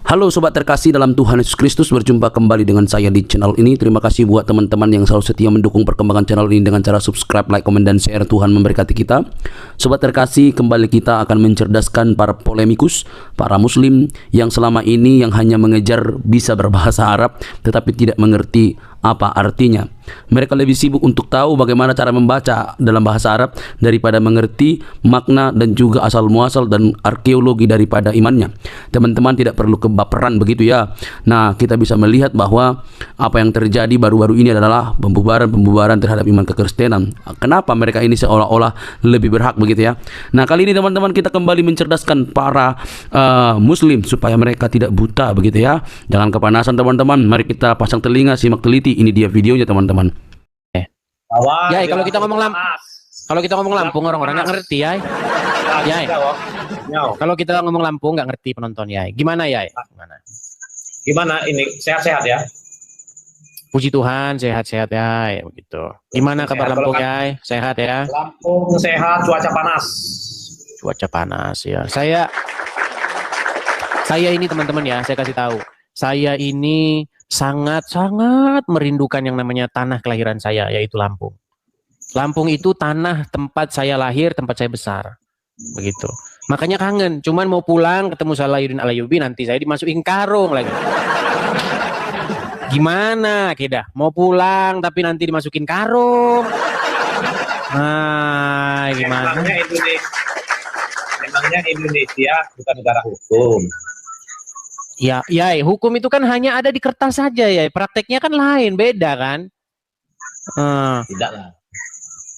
Halo sobat terkasih dalam Tuhan Yesus Kristus, berjumpa kembali dengan saya di channel ini. Terima kasih buat teman-teman yang selalu setia mendukung perkembangan channel ini dengan cara subscribe, like, komen, dan share. Tuhan memberkati kita. Sobat terkasih, kembali kita akan mencerdaskan para polemikus, para muslim yang selama ini yang hanya mengejar bisa berbahasa Arab tetapi tidak mengerti apa artinya. Mereka lebih sibuk untuk tahu bagaimana cara membaca dalam bahasa Arab daripada mengerti makna dan juga asal muasal dan arkeologi daripada imannya. Teman-teman tidak perlu kebaperan begitu ya. Nah, kita bisa melihat bahwa apa yang terjadi baru-baru ini adalah pembubaran terhadap iman kekristenan. Kenapa mereka ini seolah-olah lebih berhak begitu ya. Nah, kali ini teman-teman kita kembali mencerdaskan para muslim supaya mereka tidak buta begitu ya. Jangan kepanasan teman-teman. Mari kita pasang telinga, simak teliti. Ini dia videonya teman-teman. Ya, kalau kita ngomong Lampung orang-orang nggak ngerti ya. Ya. Kalau kita ngomong Lampung nggak ngerti penonton ya. Gimana ya? Gimana ini sehat-sehat ya? Puji Tuhan sehat-sehat ya, begitu. Gimana kabar Lampung ya? Sehat ya? Lampung sehat, cuaca panas. Cuaca panas ya. Saya ini teman-teman ya, saya kasih tahu. Saya ini sangat-sangat merindukan yang namanya tanah kelahiran saya, yaitu Lampung. Lampung itu tanah tempat saya lahir, tempat saya besar. Begitu. Makanya kangen, cuman mau pulang ketemu Salahuddin Al-Ayyubi, nanti saya dimasukin karung lagi. Gimana kita? Mau pulang tapi nanti dimasukin karung. Nah, gimana? Memangnya Indonesia bukan negara hukum. Ya, hukum itu kan hanya ada di kertas saja ya. Prakteknya kan lain, beda kan? Tidak lah.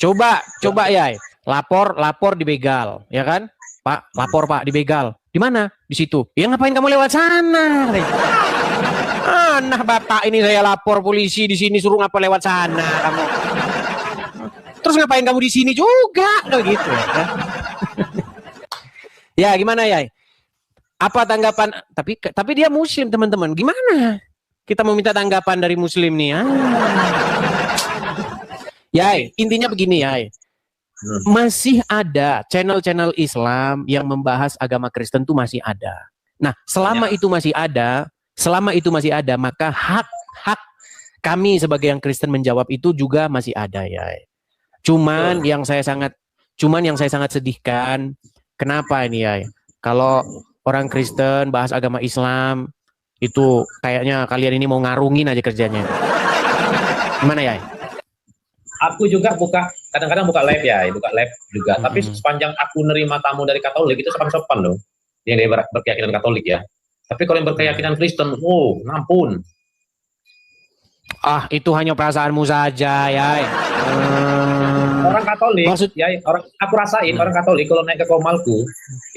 Coba ya. Lapor dibegal, ya kan? Pak, lapor Pak dibegal. Di mana? Di situ. Ya ngapain kamu lewat sana? Nah, Bapak ini saya lapor polisi di sini suruh ngapa lewat sana kamu. Terus ngapain kamu di sini juga? Gitu ya. Ya, gimana ya? Apa tanggapan? Tapi dia muslim teman-teman. Gimana? Kita mau minta tanggapan dari muslim nih. Ya, intinya begini ya. Masih ada channel-channel Islam yang membahas agama Kristen tuh masih ada. Nah, selama itu masih ada, maka hak kami sebagai yang Kristen menjawab itu juga masih ada ya. Cuman yang saya sangat sedihkan, kenapa ini ya? Kalau orang Kristen bahas agama Islam itu kayaknya kalian ini mau ngarungin aja kerjanya. Gimana ya? Aku juga kadang-kadang buka live juga. Tapi sepanjang aku nerima tamu dari Katolik itu sopan-sopan loh. Yang berkeyakinan Katolik ya. Tapi kalau yang berkeyakinan Kristen, ampun. Itu hanya perasaanmu saja ya. Orang Katolik, aku rasain orang Katolik kalau naik ke komalku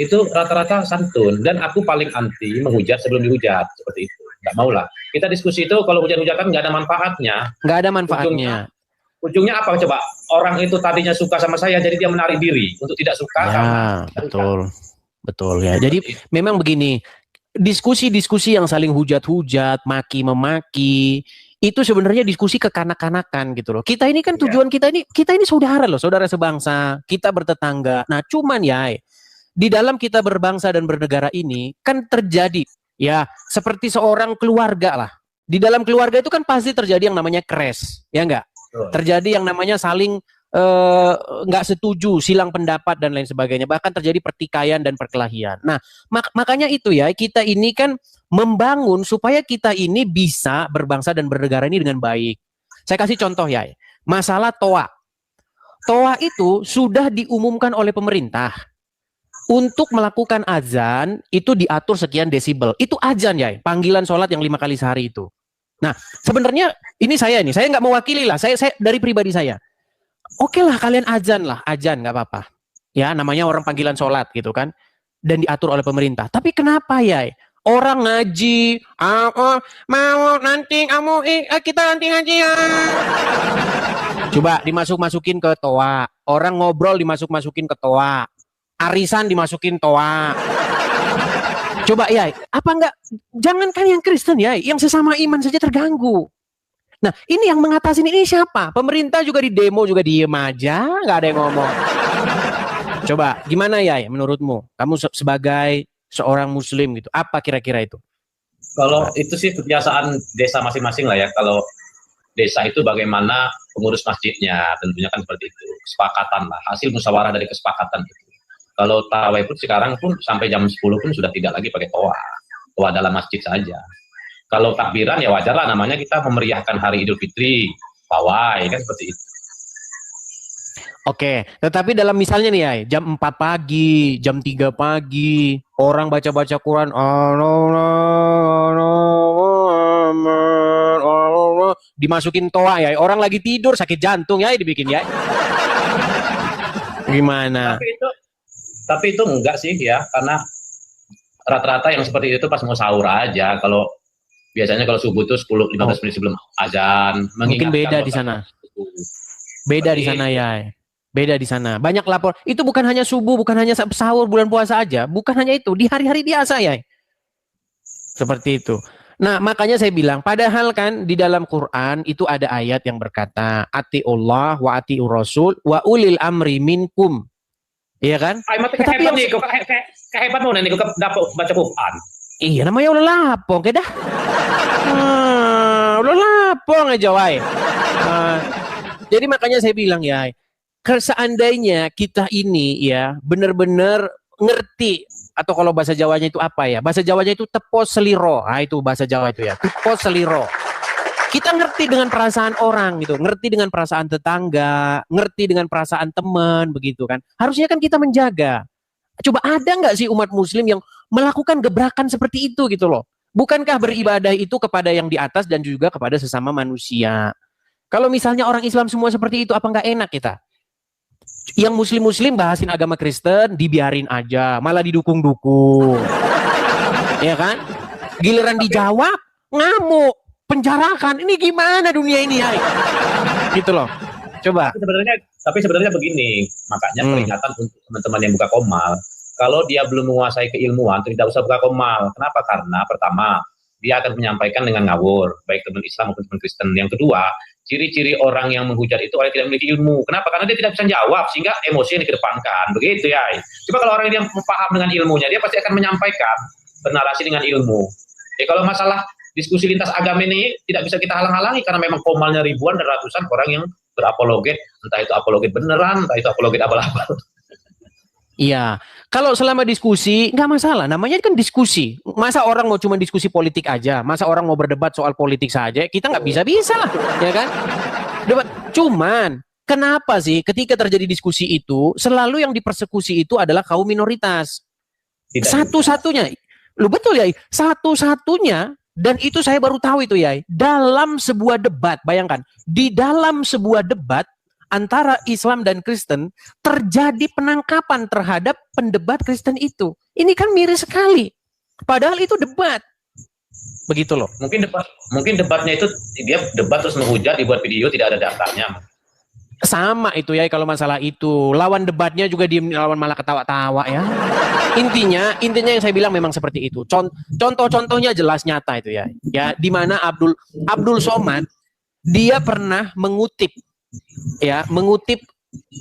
itu rata-rata santun, dan aku paling anti menghujat sebelum dihujat seperti itu. Nggak mau lah. Kita diskusi itu kalau hujat-hujatan nggak ada manfaatnya. Nggak ada manfaatnya. Ujungnya apa coba? Orang itu tadinya suka sama saya, jadi dia menarik diri untuk tidak suka. Ya, betul ya. Jadi memang begini, diskusi-diskusi yang saling hujat-hujat, maki-memaki, itu sebenarnya diskusi kekanak-kanakan gitu loh. Kita ini kan tujuan kita ini saudara loh, saudara sebangsa, kita bertetangga. Nah, cuman ya di dalam kita berbangsa dan bernegara ini kan terjadi ya seperti seorang keluarga lah. Di dalam keluarga itu kan pasti terjadi yang namanya crash, ya enggak? Terjadi yang namanya saling nggak setuju, silang pendapat dan lain sebagainya. Bahkan terjadi pertikaian dan perkelahian. Nah, makanya itu ya, kita ini kan membangun supaya kita ini bisa berbangsa dan bernegara ini dengan baik. Saya kasih contoh ya, masalah TOA. TOA itu sudah diumumkan oleh pemerintah. Untuk melakukan azan itu diatur sekian desibel. Itu azan ya, panggilan sholat yang 5 kali sehari itu. Nah, sebenarnya saya nggak mewakili lah, saya dari pribadi saya. Oke lah, kalian azan nggak apa-apa. Ya, namanya orang panggilan sholat gitu kan, dan diatur oleh pemerintah. Tapi kenapa ya? Orang ngaji, mau nanti kita nanti ngaji ya. Coba dimasuk-masukin ke TOA, orang ngobrol dimasuk-masukin ke TOA, arisan dimasukin TOA. Coba ya, apa enggak? Jangankan yang Kristen ya, yang sesama iman saja terganggu. Nah, ini yang mengatasi ini siapa? Pemerintah juga di demo juga diem aja, nggak ada yang ngomong. Coba, gimana ya menurutmu? Kamu sebagai seorang Muslim gitu, apa kira-kira itu? Kalau itu sih kebiasaan desa masing-masing lah ya. Kalau desa itu bagaimana pengurus masjidnya, tentunya kan seperti itu. Kesepakatan lah, hasil musyawarah dari kesepakatan itu. Kalau tarawih pun sekarang pun sampai jam 10 pun sudah tidak lagi pakai toa. Toa dalam masjid saja. Kalau takbiran ya wajar lah, namanya kita memeriahkan hari Idul Fitri, pawai kan seperti itu. Oke, tetapi dalam misalnya nih ya, jam 4 pagi, jam 3 pagi, orang baca-baca Quran, dimasukin toa ya, orang lagi tidur sakit jantung ya dibikin ya. Gimana? Tapi itu enggak sih ya, karena rata-rata yang seperti itu pas mau sahur aja. Kalau biasanya kalau subuh itu 10-15 menit sebelum azan. Mungkin beda di sana. Beda di sana ya. Beda di sana. Banyak lapor. Itu bukan hanya subuh, bukan hanya sahur bulan puasa aja. Bukan hanya itu. Di hari-hari biasa ya. Seperti itu. Nah, makanya saya bilang, padahal kan di dalam Quran itu ada ayat yang berkata, atiullah wa atiur rasul wa ulil amri minkum. Iya kan? Tetapi yang kehebat mau nih dapat baca Quran. Iya namanya udah lapong kedah. Udah lapong aja wae. Jadi makanya saya bilang ya, seandainya kita ini ya benar-benar ngerti, atau kalau bahasa Jawanya itu apa ya? Bahasa Jawanya itu tepos seliro. Nah itu bahasa Jawa itu ya, tepos seliro. Kita ngerti dengan perasaan orang gitu, ngerti dengan perasaan tetangga, ngerti dengan perasaan teman begitu kan. Harusnya kan kita menjaga. Coba ada nggak sih umat muslim yang melakukan gebrakan seperti itu gitu loh. Bukankah beribadah itu kepada yang di atas dan juga kepada sesama manusia. Kalau misalnya orang Islam semua seperti itu, apa nggak enak kita? Yang muslim-muslim bahasin agama Kristen, dibiarin aja, malah didukung-dukung. Ya kan? Giliran dijawab, ngamuk. Penjarakan, ini gimana dunia ini ya? Gitu loh. Coba. Tapi sebenarnya begini, makanya peringatan untuk teman-teman yang buka komal, kalau dia belum menguasai keilmuan, tidak usah buka komal. Kenapa? Karena pertama, dia akan menyampaikan dengan ngawur, baik teman Islam maupun teman Kristen. Yang kedua, ciri-ciri orang yang menghujat itu orang yang tidak memiliki ilmu. Kenapa? Karena dia tidak bisa jawab, sehingga emosi yang dikedepankan. Begitu ya. Coba kalau orang yang paham dengan ilmunya, dia pasti akan menyampaikan, bernarasi dengan ilmu. Kalau masalah diskusi lintas agama ini tidak bisa kita halang-halangi karena memang komalnya ribuan dan ratusan orang yang berapologet, entah itu apologet beneran, entah itu apologet abal-abal. Iya, kalau selama diskusi nggak masalah, namanya kan diskusi. Masa orang mau cuma diskusi politik aja, masa orang mau berdebat soal politik saja, kita nggak bisa lah, ya kan? Debat. Cuman kenapa sih ketika terjadi diskusi itu selalu yang dipersekusi itu adalah kaum minoritas? Satu-satunya, lu betul ya, satu-satunya. Dan itu saya baru tahu itu ya, dalam sebuah debat, bayangkan, di dalam sebuah debat antara Islam dan Kristen, terjadi penangkapan terhadap pendebat Kristen itu. Ini kan miris sekali, padahal itu debat. Begitu loh. Mungkin debatnya itu, dia debat terus menghujat, dibuat video, tidak ada daftarnya. Sama itu ya kalau masalah itu. Lawan debatnya juga lawan malah ketawa-tawa ya. Intinya yang saya bilang memang seperti itu. Contoh-contohnya jelas nyata itu ya. Ya, di mana Abdul Somad dia pernah mengutip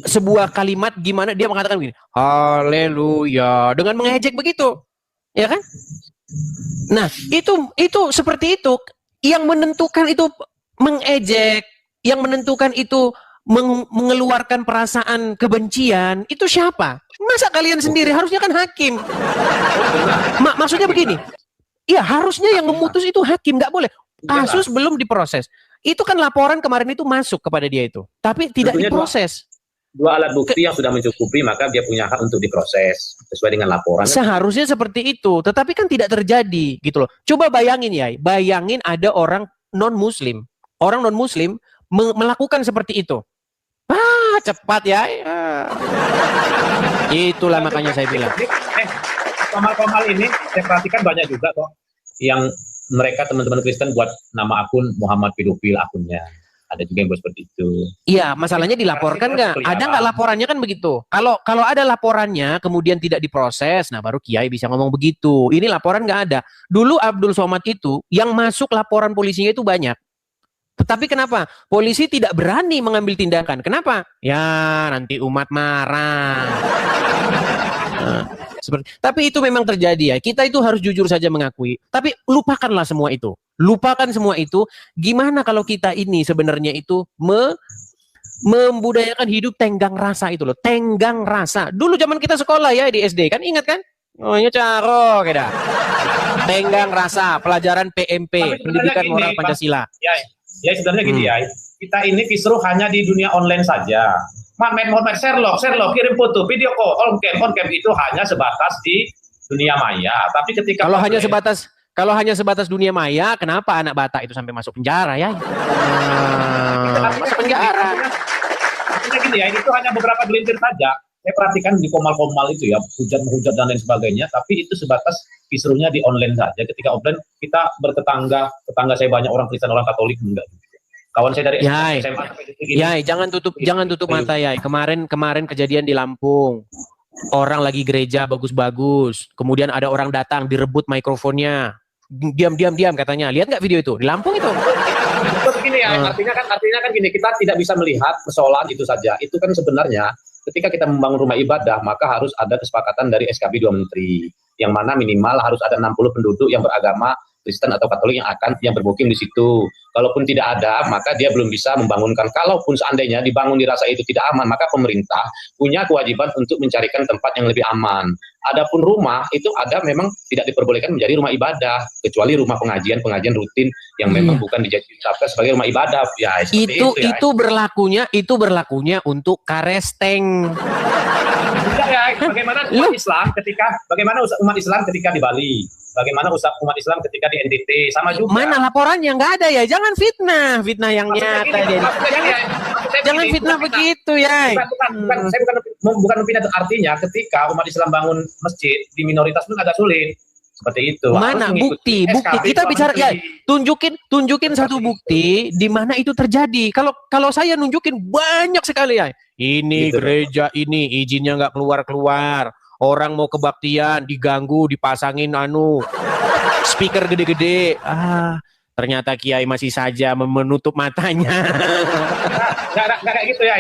sebuah kalimat gimana dia mengatakan begini, haleluya, dengan mengejek begitu. Ya kan? Nah, itu seperti itu yang menentukan itu mengejek, yang menentukan itu mengeluarkan perasaan kebencian itu siapa? Masa kalian sendiri? Harusnya kan hakim. Maksudnya begini, iya harusnya yang memutus itu hakim, nggak boleh. Kasus belum diproses. Itu kan laporan kemarin itu masuk kepada dia itu, tapi tidak diproses. Dua alat bukti yang sudah mencukupi, maka dia punya hak untuk diproses sesuai dengan laporan. Seharusnya seperti itu, tetapi kan tidak terjadi gitu loh. Coba bayangin ya, bayangin ada orang non-Muslim melakukan seperti itu. Cepat ya. Itulah makanya saya bilang. Komal-komal ini saya perhatikan banyak juga kok yang mereka teman-teman Kristen buat nama akun Muhammad pedofil akunnya. Ada juga yang buat seperti itu. Iya, masalahnya dilaporkan nggak? Ada nggak laporannya kan begitu? Kalau ada laporannya kemudian tidak diproses, nah baru Kiai bisa ngomong begitu. Ini laporan nggak ada. Dulu Abdul Somad itu yang masuk laporan polisinya itu banyak. Tetapi kenapa? Polisi tidak berani mengambil tindakan. Kenapa? Ya, nanti umat marah. Nah, tapi itu memang terjadi ya. Kita itu harus jujur saja mengakui. Tapi lupakanlah semua itu. Lupakan semua itu. Gimana kalau kita ini sebenarnya itu membudayakan hidup tenggang rasa itu loh. Tenggang rasa. Dulu zaman kita sekolah ya di SD kan, ingat kan? Oh, ini caro keda. Tenggang rasa, pelajaran PMP, pendidikan moral Pancasila. Ya sebenarnya gini ya, kita ini kisruh hanya di dunia online saja. Mamet Sherlock, kirim foto, video call, on cam itu hanya sebatas di dunia maya. Tapi ketika kalau hanya sebatas dunia maya, kenapa anak Batak itu sampai masuk penjara ya? Masuk penjara. Artinya gini ya, itu hanya beberapa gelintir saja. Saya perhatikan di komal-komal itu ya, hujat dan lain sebagainya. Tapi itu sebatas kisruhnya di online saja. Ketika offline kita tetangga saya banyak orang Kristen, orang Katolik enggak. Kawan saya dari SMA Yai, jangan tutup mata Yai. Kemarin kejadian di Lampung. Orang lagi gereja bagus-bagus. Kemudian ada orang datang direbut mikrofonnya. Diam katanya. Lihat nggak video itu? Di Lampung itu. Itu begini ya, artinya kan gini, kita tidak bisa melihat persoalan itu saja. Itu kan sebenarnya ketika kita membangun rumah ibadah, maka harus ada kesepakatan dari SKB 2 menteri. Yang mana minimal harus ada 60 penduduk yang beragama Kristen atau Katolik yang bermukim di situ. Kalaupun tidak ada, maka dia belum bisa membangunkan. Kalaupun seandainya dibangun dirasa itu tidak aman, maka pemerintah punya kewajiban untuk mencarikan tempat yang lebih aman. Adapun rumah itu ada memang tidak diperbolehkan menjadi rumah ibadah, kecuali rumah pengajian rutin yang memang bukan dijadikan sebagai rumah ibadah. Ya, itu berlakunya untuk karesteng. Ya, bagaimana umat Islam ketika di Bali, bagaimana umat Islam ketika di NTT, sama juga. Mana laporannya? Nggak ada ya. Jangan fitnah yang nyata. Jangan fitnah begitu ya. Saya bukan memfitnah. Artinya ketika umat Islam bangun masjid di minoritas pun agak sulit. Seperti itu. Mana bukti? Kita bicara ya, tunjukin satu bukti di mana itu terjadi. Kalau saya nunjukin banyak sekali ya. Ini gitu, gereja ini izinnya nggak keluar. Orang mau kebaktian diganggu, dipasangin speaker gede-gede. Ternyata Kiai masih saja menutup matanya. Nggak kayak gitu ya.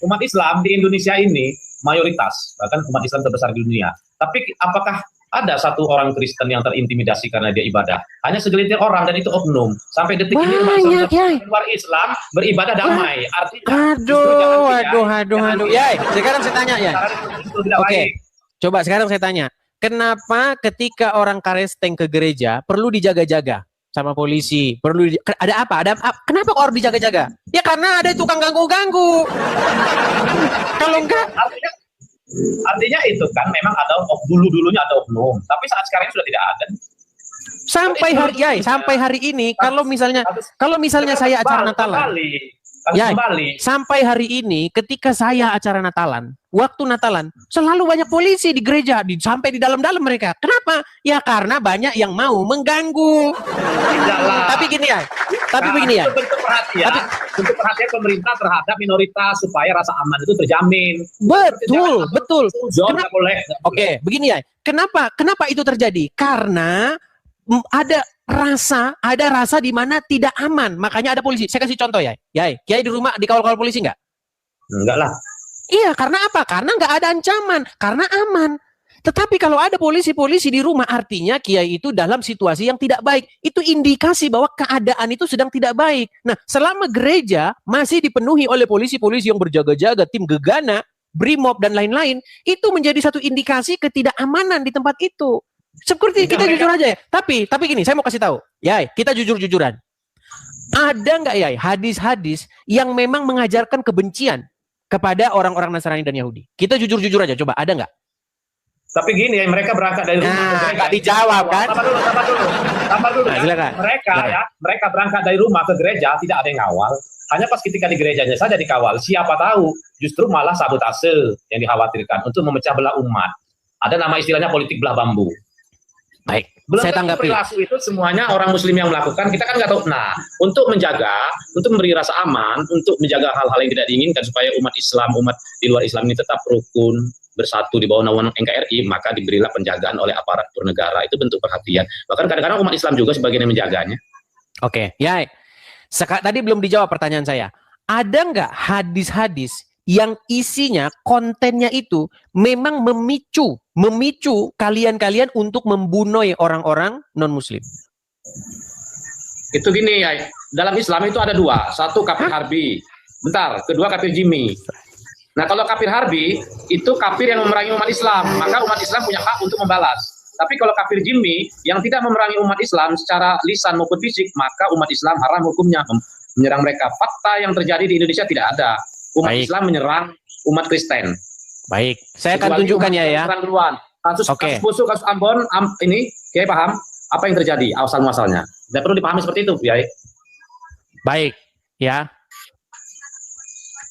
Umat Islam di Indonesia ini mayoritas, bahkan umat Islam terbesar di dunia. Tapi apakah ada satu orang Kristen yang terintimidasi karena dia ibadah? Hanya segelintir orang, dan itu oknum. Sampai detik ini umat Islam luar Islam beribadah damai. Artinya aduh. Ya, sekarang saya tanya ya. Oke. Coba sekarang saya tanya. Kenapa ketika orang karesteng ke gereja perlu dijaga-jaga sama polisi? Ada apa? Kenapa kok harus dijaga-jaga? Ya karena ada tukang ganggu-ganggu. Kalau enggak, artinya itu kan memang ada dulunya ada oknum, tapi saat sekarang sudah tidak ada. Sampai hari ini kalau misalnya saya acara Natalan, sampai hari ini ketika saya acara Natalan, waktu Natalan selalu banyak polisi di gereja, sampai di dalam-dalam mereka. Kenapa? Ya karena banyak yang mau mengganggu. Tapi begini ya. Untuk perhatian pemerintah terhadap minoritas supaya rasa aman itu terjamin. Betul. Oke, begini ya. Kenapa itu terjadi? Karena ada rasa di mana tidak aman, makanya ada polisi. Saya kasih contoh ya. Kiai di rumah dikawal-kawal polisi nggak? Enggak lah. Iya, karena apa? Karena nggak ada ancaman, karena aman. Tetapi kalau ada polisi di rumah, artinya Kiai itu dalam situasi yang tidak baik. Itu indikasi bahwa keadaan itu sedang tidak baik. Nah, selama gereja masih dipenuhi oleh polisi-polisi yang berjaga-jaga, tim gegana, brimob dan lain-lain, itu menjadi satu indikasi ketidakamanan di tempat itu. Seperti kita jujur aja ya. Tapi gini, saya mau kasih tahu. Kita jujur-jujuran. Ada nggak hadis-hadis yang memang mengajarkan kebencian kepada orang-orang Nasrani dan Yahudi? Kita jujur-jujur aja, coba ada nggak? Tapi gini ya, mereka berangkat dari rumah. Nggak dijawab kan? Sabar dulu. Silakan. Mereka berangkat dari rumah ke gereja, tidak ada yang ngawal. Hanya pas ketika di gerejanya saja dikawal. Siapa tahu justru malah sabotase yang dikhawatirkan untuk memecah belah umat. Ada nama istilahnya politik belah bambu. Baik, saya tanggapi. Perilaku itu semuanya orang Muslim yang melakukan, kita kan nggak tahu. Nah, untuk memberi rasa aman, untuk menjaga hal-hal yang tidak diinginkan supaya umat di luar Islam ini tetap rukun, bersatu di bawah naungan NKRI, maka diberilah penjagaan oleh aparatur negara. Itu bentuk perhatian. Bahkan kadang-kadang umat Islam juga sebagian yang menjaganya. Oke, Tadi belum dijawab pertanyaan saya. Ada nggak hadis-hadis yang isinya, kontennya itu memang memicu kalian-kalian untuk membunuh orang-orang non-muslim? Itu gini ya, dalam Islam itu ada dua, satu kafir harbi, kedua kafir jimmi. Nah kalau kafir harbi itu kafir yang memerangi umat Islam, maka umat Islam punya hak untuk membalas. Tapi kalau kafir jimmi yang tidak memerangi umat Islam secara lisan maupun fisik, maka umat Islam haram hukumnya menyerang mereka. Fakta yang terjadi di Indonesia tidak ada umat Islam menyerang umat Kristen. Baik, saya akan tunjukkan ya. Kasus Poso, kasus Ambon, ini Kiai paham apa yang terjadi asal-muasalnya. Tidak perlu dipahami seperti itu, Kiai. Baik, ya.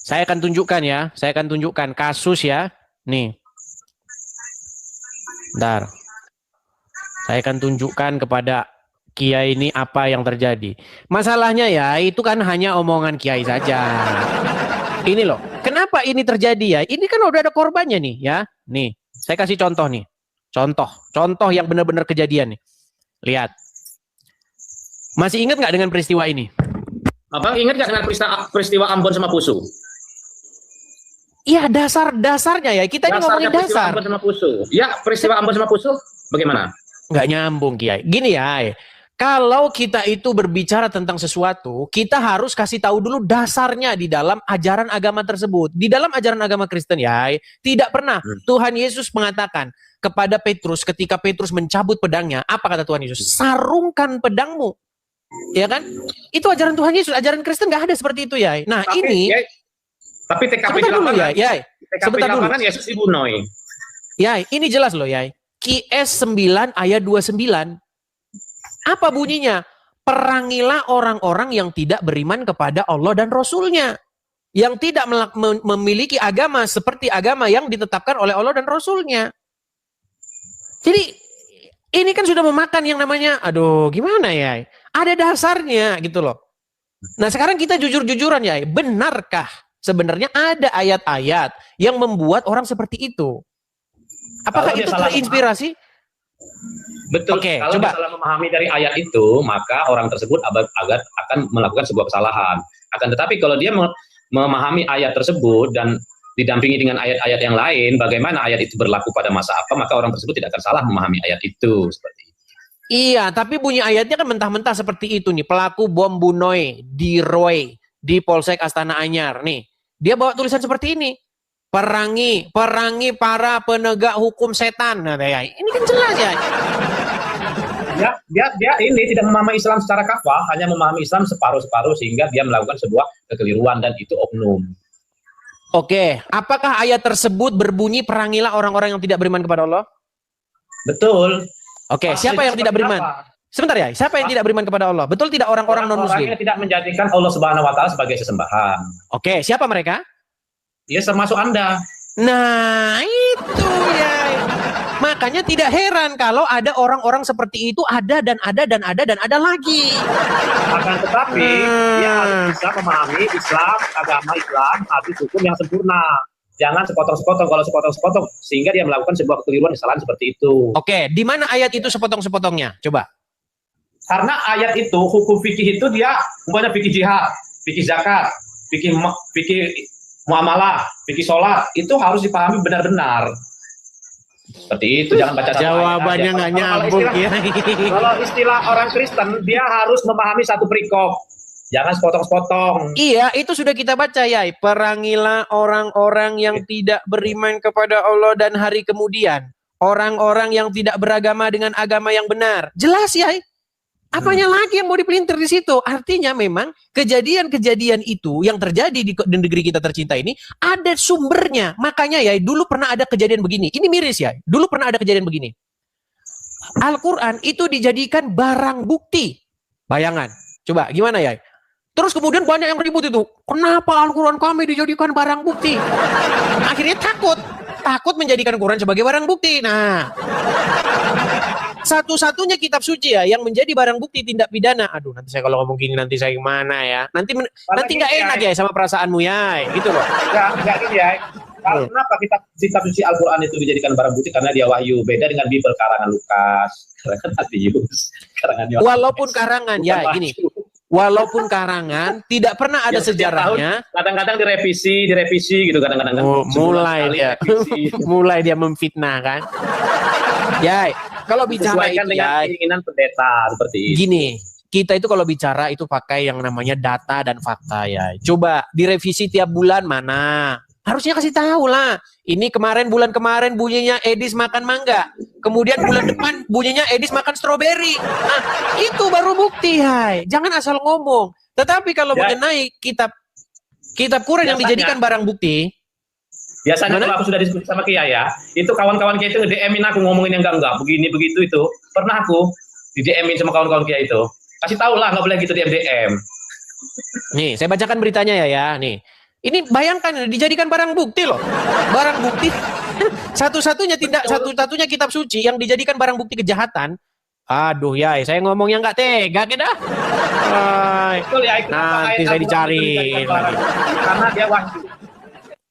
Saya akan tunjukkan kasus ya. Nih. Bentar. Saya akan tunjukkan kepada Kiai ini apa yang terjadi. Masalahnya ya, itu kan hanya omongan Kiai saja. Ini loh, kenapa ini terjadi ya? Ini kan udah ada korbannya nih ya. Nih, saya kasih contoh nih. Contoh yang benar-benar kejadian nih. Lihat. Masih ingat nggak dengan peristiwa ini? Abang ingat nggak dengan peristiwa Ambon sama Poso? Iya, dasarnya ya. Kita ini ngomongin dasar. Ambon sama Poso. Ya, peristiwa Ambon sama Poso bagaimana? Nggak nyambung, Kiai. Gini ya. Kalau kita itu berbicara tentang sesuatu, kita harus kasih tahu dulu dasarnya di dalam ajaran agama tersebut. Di dalam ajaran agama Kristen ya, tidak pernah Tuhan Yesus mengatakan kepada Petrus ketika Petrus mencabut pedangnya, apa kata Tuhan Yesus? Sarungkan pedangmu. Ya kan? Itu ajaran Tuhan Yesus, ajaran Kristen nggak ada seperti itu ya. Nah, tapi TKP di lapangan, TKP di lapangan Yesus dibunuh. Ya, ini jelas loh ya. QS 9 ayat 29. Apa bunyinya? Perangilah orang-orang yang tidak beriman kepada Allah dan Rasul-Nya. Yang tidak memiliki agama seperti agama yang ditetapkan oleh Allah dan Rasul-Nya. Jadi, ini kan sudah memakan yang namanya, gimana ya? Ada dasarnya gitu loh. Nah sekarang kita jujur-jujuran ya. Benarkah sebenarnya ada ayat-ayat yang membuat orang seperti itu? Apakah itu terinspirasi? Betul. Kalau coba salah memahami dari ayat itu, maka orang tersebut akan melakukan sebuah kesalahan. Akan tetapi kalau dia memahami ayat tersebut dan didampingi dengan ayat-ayat yang lain, bagaimana ayat itu berlaku pada masa apa, maka orang tersebut tidak akan salah memahami ayat itu. Seperti itu. Iya, tapi bunyi ayatnya kan mentah-mentah seperti itu nih. Pelaku bom bunuh di Roy, di Polsek Astana Anyar. Nih, dia bawa tulisan seperti ini. Perangi para penegak hukum setan. Nah, ya, ini kan jelas ya. Dia ini tidak memahami Islam secara kafah, hanya memahami Islam separuh-separuh sehingga dia melakukan sebuah kekeliruan dan itu oknum. Oke, apakah ayat tersebut berbunyi perangilah orang-orang yang tidak beriman kepada Allah? Betul. Oke, siapa yang tidak beriman? Sebentar ya, siapa yang tidak beriman kepada Allah? Betul tidak orang-orang non-muslim? Orang yang tidak menjadikan Allah Subhanahu wa taala sebagai sesembahan. Oke, siapa mereka? Ya termasuk Anda. Nah, itu ya. Makanya tidak heran kalau ada orang-orang seperti itu ada lagi. Akan tetapi dia harus bisa memahami Islam, agama Islam, hadis hukum yang sempurna. Jangan sepotong-sepotong. Kalau sepotong-sepotong sehingga dia melakukan sebuah kekeliruan kesalahan seperti itu. Oke, di mana ayat itu sepotong-sepotongnya? Coba. Karena ayat itu hukum fikih itu dia bukannya fikih jihad, fikih zakat, fikih muamalah, fikih sholat itu harus dipahami benar-benar. Seperti itu, jangan baca jawabannya nggak nyambung ya. Kalau istilah orang Kristen dia harus memahami satu perikop, jangan sepotong-sepotong. Iya, itu sudah kita baca ya. Perangilah orang-orang yang tidak beriman kepada Allah dan hari kemudian, orang-orang yang tidak beragama dengan agama yang benar. Jelas ya. Apanya lagi yang mau dipelintir di situ? Artinya memang kejadian-kejadian itu yang terjadi di negeri kita tercinta ini ada sumbernya. Makanya ya dulu pernah ada kejadian begini. Ini miris ya. Dulu pernah ada kejadian begini. Al-Quran itu dijadikan barang bukti. Bayangan. Coba gimana ya? Terus kemudian banyak yang ribut itu. Kenapa Al-Quran kami dijadikan barang bukti? Akhirnya takut menjadikan Quran sebagai barang bukti. Nah, satu-satunya kitab suci ya yang menjadi barang bukti tindak pidana. Aduh, nanti saya kalau ngomong gini nanti saya gimana ya? Nanti nggak enak ya sama perasaanmu ya, gitu loh. Nggak gini ya. Kenapa kitab suci Al-Quran itu dijadikan barang bukti? Karena dia wahyu. Beda dengan Bible karangan Lukas, karangan Matius, karangan Yohanes. Walaupun karangan ya gini. walaupun karangan tidak pernah ada sejarahnya. Kadang-kadang direvisi gitu kadang-kadang. Mulai dia, mulai dia memfitnah kan. Ya, kalau bicara itu dengan keinginan pendeta seperti itu. Gini, kita itu kalau bicara itu pakai yang namanya data dan fakta ya. Coba direvisi tiap bulan mana? Harusnya kasih tahu lah. Ini bulan kemarin bunyinya Edis makan mangga. Kemudian bulan depan bunyinya Edis makan stroberi. Nah, itu baru bukti, hai. Jangan asal ngomong. Tetapi kalau mengenai kitab Quran yang dijadikan barang bukti, biasanya kalau aku sudah diskusi sama Kiai ya, itu kawan-kawan Kiai itu nge-DM-in aku ngomongin yang enggak, begini begitu itu. Pernah aku di DM-in sama kawan-kawan Kiai itu. Kasih tahu lah, nggak boleh gitu di DM. Nih, saya bacakan beritanya ya. Nih, ini bayangkan dijadikan barang bukti loh. Barang bukti satu-satunya kitab suci yang dijadikan barang bukti kejahatan. Aduh ya, saya ngomongnya nggak tega kita. Nanti saya dicari. Karena dia wahyu.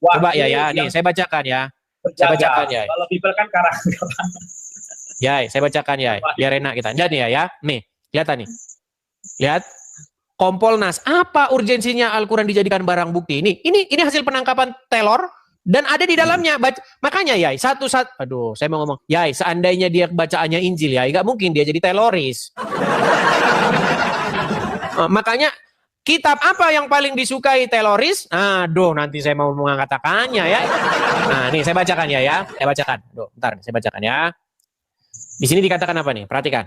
Coba ya, nih saya bacakan ya. Saya bacakan ya. Kalau Bible kan karangan. Ya, saya bacakan ya. Biar enak kita. Jadi ya. Nih, kelihatan nih. Lihat. Kompolnas, apa urgensinya Al-Quran dijadikan barang bukti? Ini hasil penangkapan Taylor dan ada di dalamnya. Makanya ya, aduh, saya mau ngomong, ya, seandainya dia bacaannya Injil ya, nggak mungkin dia jadi teroris. Makanya kitab apa yang paling disukai teroris? Aduh, nanti saya mau mengatakannya ya. Nah, nih saya bacakan ya. Saya bacakan. Duh, bentar, saya bacakan ya. Di sini dikatakan apa nih? Perhatikan.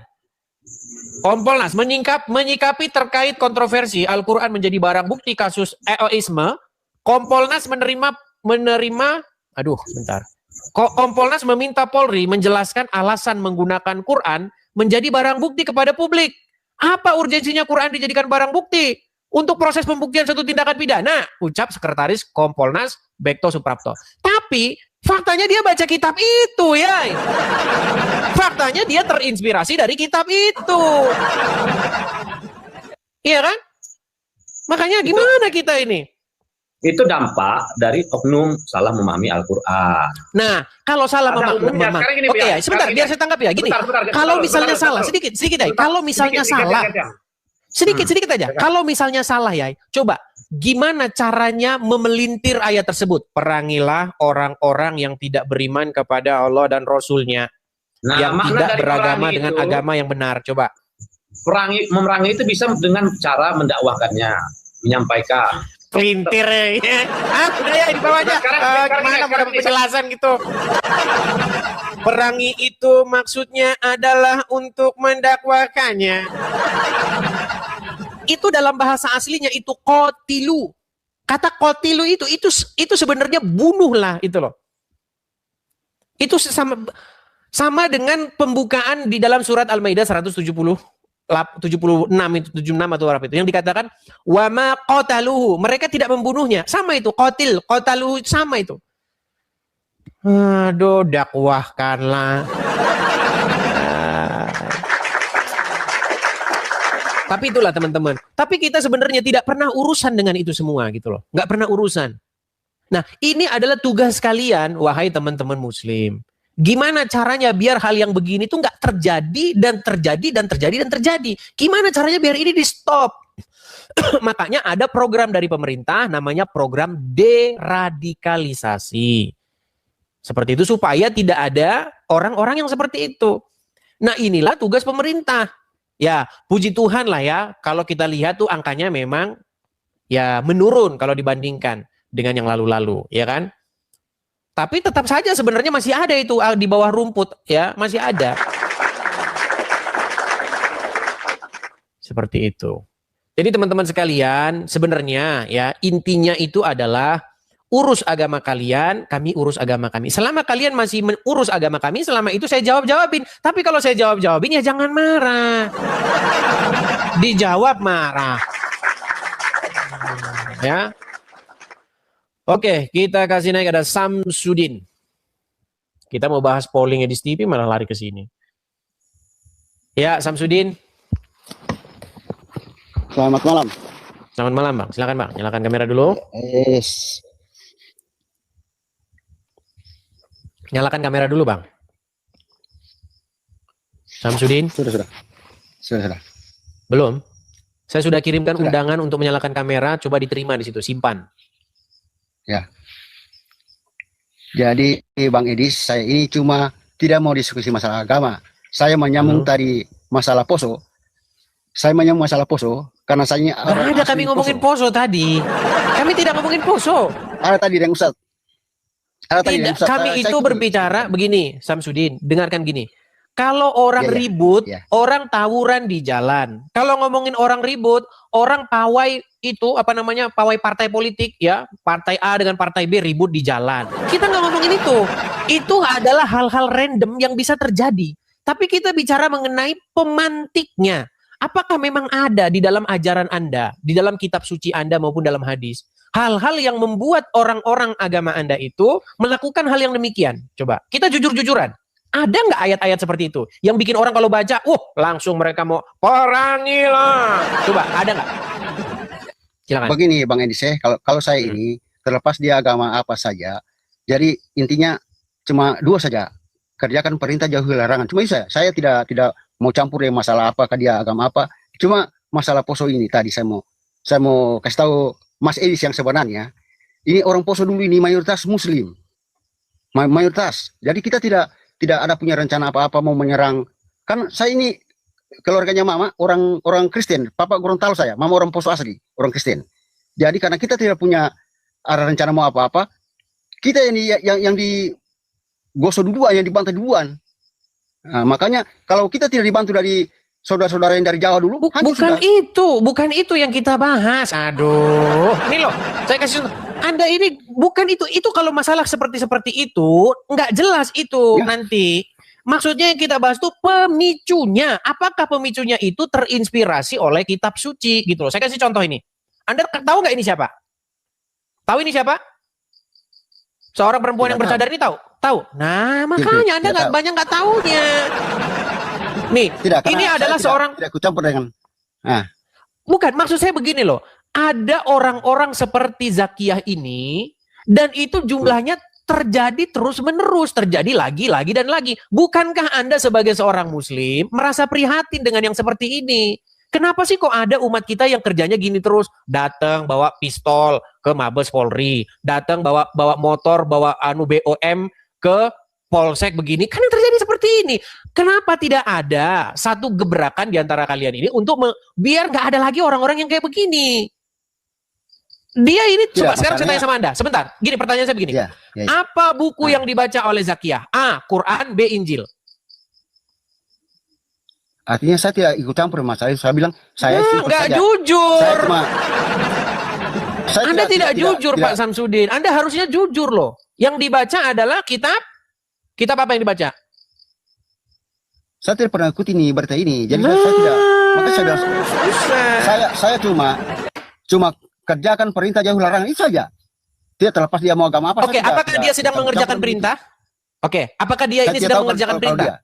Kompolnas menyikapi terkait kontroversi Al-Quran menjadi barang bukti kasus EOisme. Kompolnas Kompolnas meminta Polri menjelaskan alasan menggunakan Quran menjadi barang bukti kepada publik. Apa urgensinya Quran dijadikan barang bukti? Untuk proses pembuktian suatu tindakan pidana, ucap Sekretaris Kompolnas Bekto Suprapto. Tapi faktanya dia baca kitab itu ya. Faktanya dia terinspirasi dari kitab itu. Iya kan? Makanya gimana kita ini? Itu dampak dari oknum salah memahami Al-Quran. Nah, kalau salah memahami, oke ya, sebentar biar saya tangkap ya. Gini, kalau misalnya salah, sedikit ya. Kalau misalnya salah, sedikit aja. Kalau misalnya salah ya, coba gimana caranya memelintir ayat tersebut? Perangilah orang-orang yang tidak beriman kepada Allah dan Rasul-Nya, yang tidak beragama dengan agama yang benar. Coba. Memerangi itu bisa dengan cara mendakwahkannya, menyampaikan. Pelintir ya. Udah ya, di bawahnya. Gimana mau dapat penjelasan gitu? Perangi itu maksudnya adalah untuk mendakwahkannya. Itu dalam bahasa aslinya itu kotilu. Kata kotilu itu sebenarnya bunuh lah itu loh. Itu sama dengan pembukaan di dalam surat Al-Maidah 76 atau berapa itu yang dikatakan wama qataluhu, mereka tidak membunuhnya. Sama itu qataluhu sama itu. Aduh, dakwahkanlah. Tapi itulah teman-teman. Tapi kita sebenarnya tidak pernah urusan dengan itu semua gitu loh. Nggak pernah urusan. Nah, ini adalah tugas kalian, wahai teman-teman muslim. Gimana caranya biar hal yang begini tuh nggak terjadi dan terjadi dan terjadi dan terjadi? Gimana caranya biar ini di stop? Makanya ada program dari pemerintah namanya program deradikalisasi. Seperti itu supaya tidak ada orang-orang yang seperti itu. Nah, inilah tugas pemerintah. Ya, puji Tuhan lah ya, kalau kita lihat tuh angkanya memang ya menurun kalau dibandingkan dengan yang lalu-lalu, ya kan? Tapi tetap saja sebenarnya masih ada itu di bawah rumput, ya, masih ada. Seperti itu. Jadi teman-teman sekalian, sebenarnya ya intinya itu adalah urus agama kalian, kami urus agama kami. Selama kalian masih urus agama kami, selama itu saya jawab-jawabin. Tapi kalau saya jawab-jawabin ya jangan marah. Dijawab marah. Ya. Oke, kita kasih naik ada Samsudin. Kita mau bahas polling Edis TV malah lari ke sini. Ya, Samsudin. Selamat malam. Selamat malam, Bang. Silakan, Bang. Nyalakan kamera dulu. Yes. Nyalakan kamera dulu, Bang. Samsudin. Sudah. Belum. Saya sudah kirimkan Sudah. undangan untuk menyalakan kamera, coba diterima di situ, simpan. Ya. Jadi Bang Edis, saya ini cuma tidak mau diskusi masalah agama. Saya menyambung tadi masalah Poso. Saya menyambung masalah Poso karena saya Nggak ada kami ngomongin Poso tadi. Kami tidak ngomongin Poso. Ada tadi yang Ustaz. Ada tadi yang Tidak, Ustaz. kami Saya itu setuju. berbicara begini, Samsudin, dengarkan gini. Kalau orang Iya, iya. ribut, Iya. orang tawuran di jalan. Kalau ngomongin orang ribut, orang pawai itu apa namanya, pawai partai politik ya, partai A dengan partai B ribut di jalan. Kita nggak ngomongin itu. Itu adalah hal-hal random yang bisa terjadi. Tapi kita bicara mengenai pemantiknya. Apakah memang ada di dalam ajaran Anda, di dalam kitab suci Anda maupun dalam hadis, hal-hal yang membuat orang-orang agama Anda itu melakukan hal yang demikian? Coba, kita jujur-jujuran. Ada nggak ayat-ayat seperti itu yang bikin orang kalau baca, langsung mereka mau perangilah? Coba, ada nggak? Silakan. Begini Bang Edis, kalau saya ini terlepas dia agama apa saja, jadi intinya cuma dua saja, kerjakan perintah jauhi larangan. Cuma itu saya tidak mau campur ya masalah apakah dia agama apa. Cuma masalah Poso ini tadi saya mau kasih tahu Mas Edis yang sebenarnya ini orang Poso dulu ini mayoritas Muslim, mayoritas. Jadi kita tidak ada punya rencana apa-apa mau menyerang. Kan saya ini keluarganya mama orang Kristen, papa Gorontalo saya, mama orang Poso asli, orang Kristen. Jadi karena kita tidak punya ada rencana mau apa-apa, kita ini yang digosok duluan, yang dibantai duluan. Nah, makanya kalau kita tidak dibantu dari saudara-saudara yang dari Jawa dulu, bukan itu yang kita bahas. Aduh, ini loh, saya kasih Anda ini bukan itu. Itu kalau masalah seperti itu nggak jelas itu Ya. nanti. Maksudnya yang kita bahas tuh pemicunya. Apakah pemicunya itu terinspirasi oleh kitab suci gitu loh. Saya kasih contoh ini. Anda tahu nggak ini siapa? Tahu ini siapa? Seorang perempuan yang bercadar ini tahu? Tahu. Nah, makanya Anda nggak banyak nggak taunya. Nih, ini adalah seorang tidak kucampur dengan. Nah, bukan, maksud saya begini loh. Ada orang-orang seperti Zakiyah ini dan itu jumlahnya terjadi terus-menerus, terjadi lagi dan lagi. Bukankah Anda sebagai seorang muslim merasa prihatin dengan yang seperti ini? Kenapa sih kok ada umat kita yang kerjanya gini terus? Datang bawa pistol ke Mabes Polri, datang bawa motor, bawa BOM ke Polsek begini. Kan yang terjadi seperti ini. Kenapa tidak ada satu gebrakan di antara kalian ini untuk biar nggak ada lagi orang-orang yang kayak begini? Dia ini, coba sekarang saya tanya sama Anda. Sebentar, gini pertanyaan saya begini. Ya. Apa buku yang dibaca oleh Zakiyah? A. Quran, B. Injil. Artinya saya tidak ikut campur masalah itu. Saya bilang saya nggak jujur. Anda tidak jujur, Pak Samsudin. Anda harusnya jujur loh. Yang dibaca adalah kitab apa yang dibaca? Saya tidak pernah ikut ini berita ini. Jadi saya tidak. Makanya saya bilang, saya cuma kerjakan perintah jauhi larangan itu saja. Tidak terlepas dia mau agama apa. Oke, apakah dia sedang mengerjakan perintah? Oke, apakah dia ini sedang mengerjakan perintah?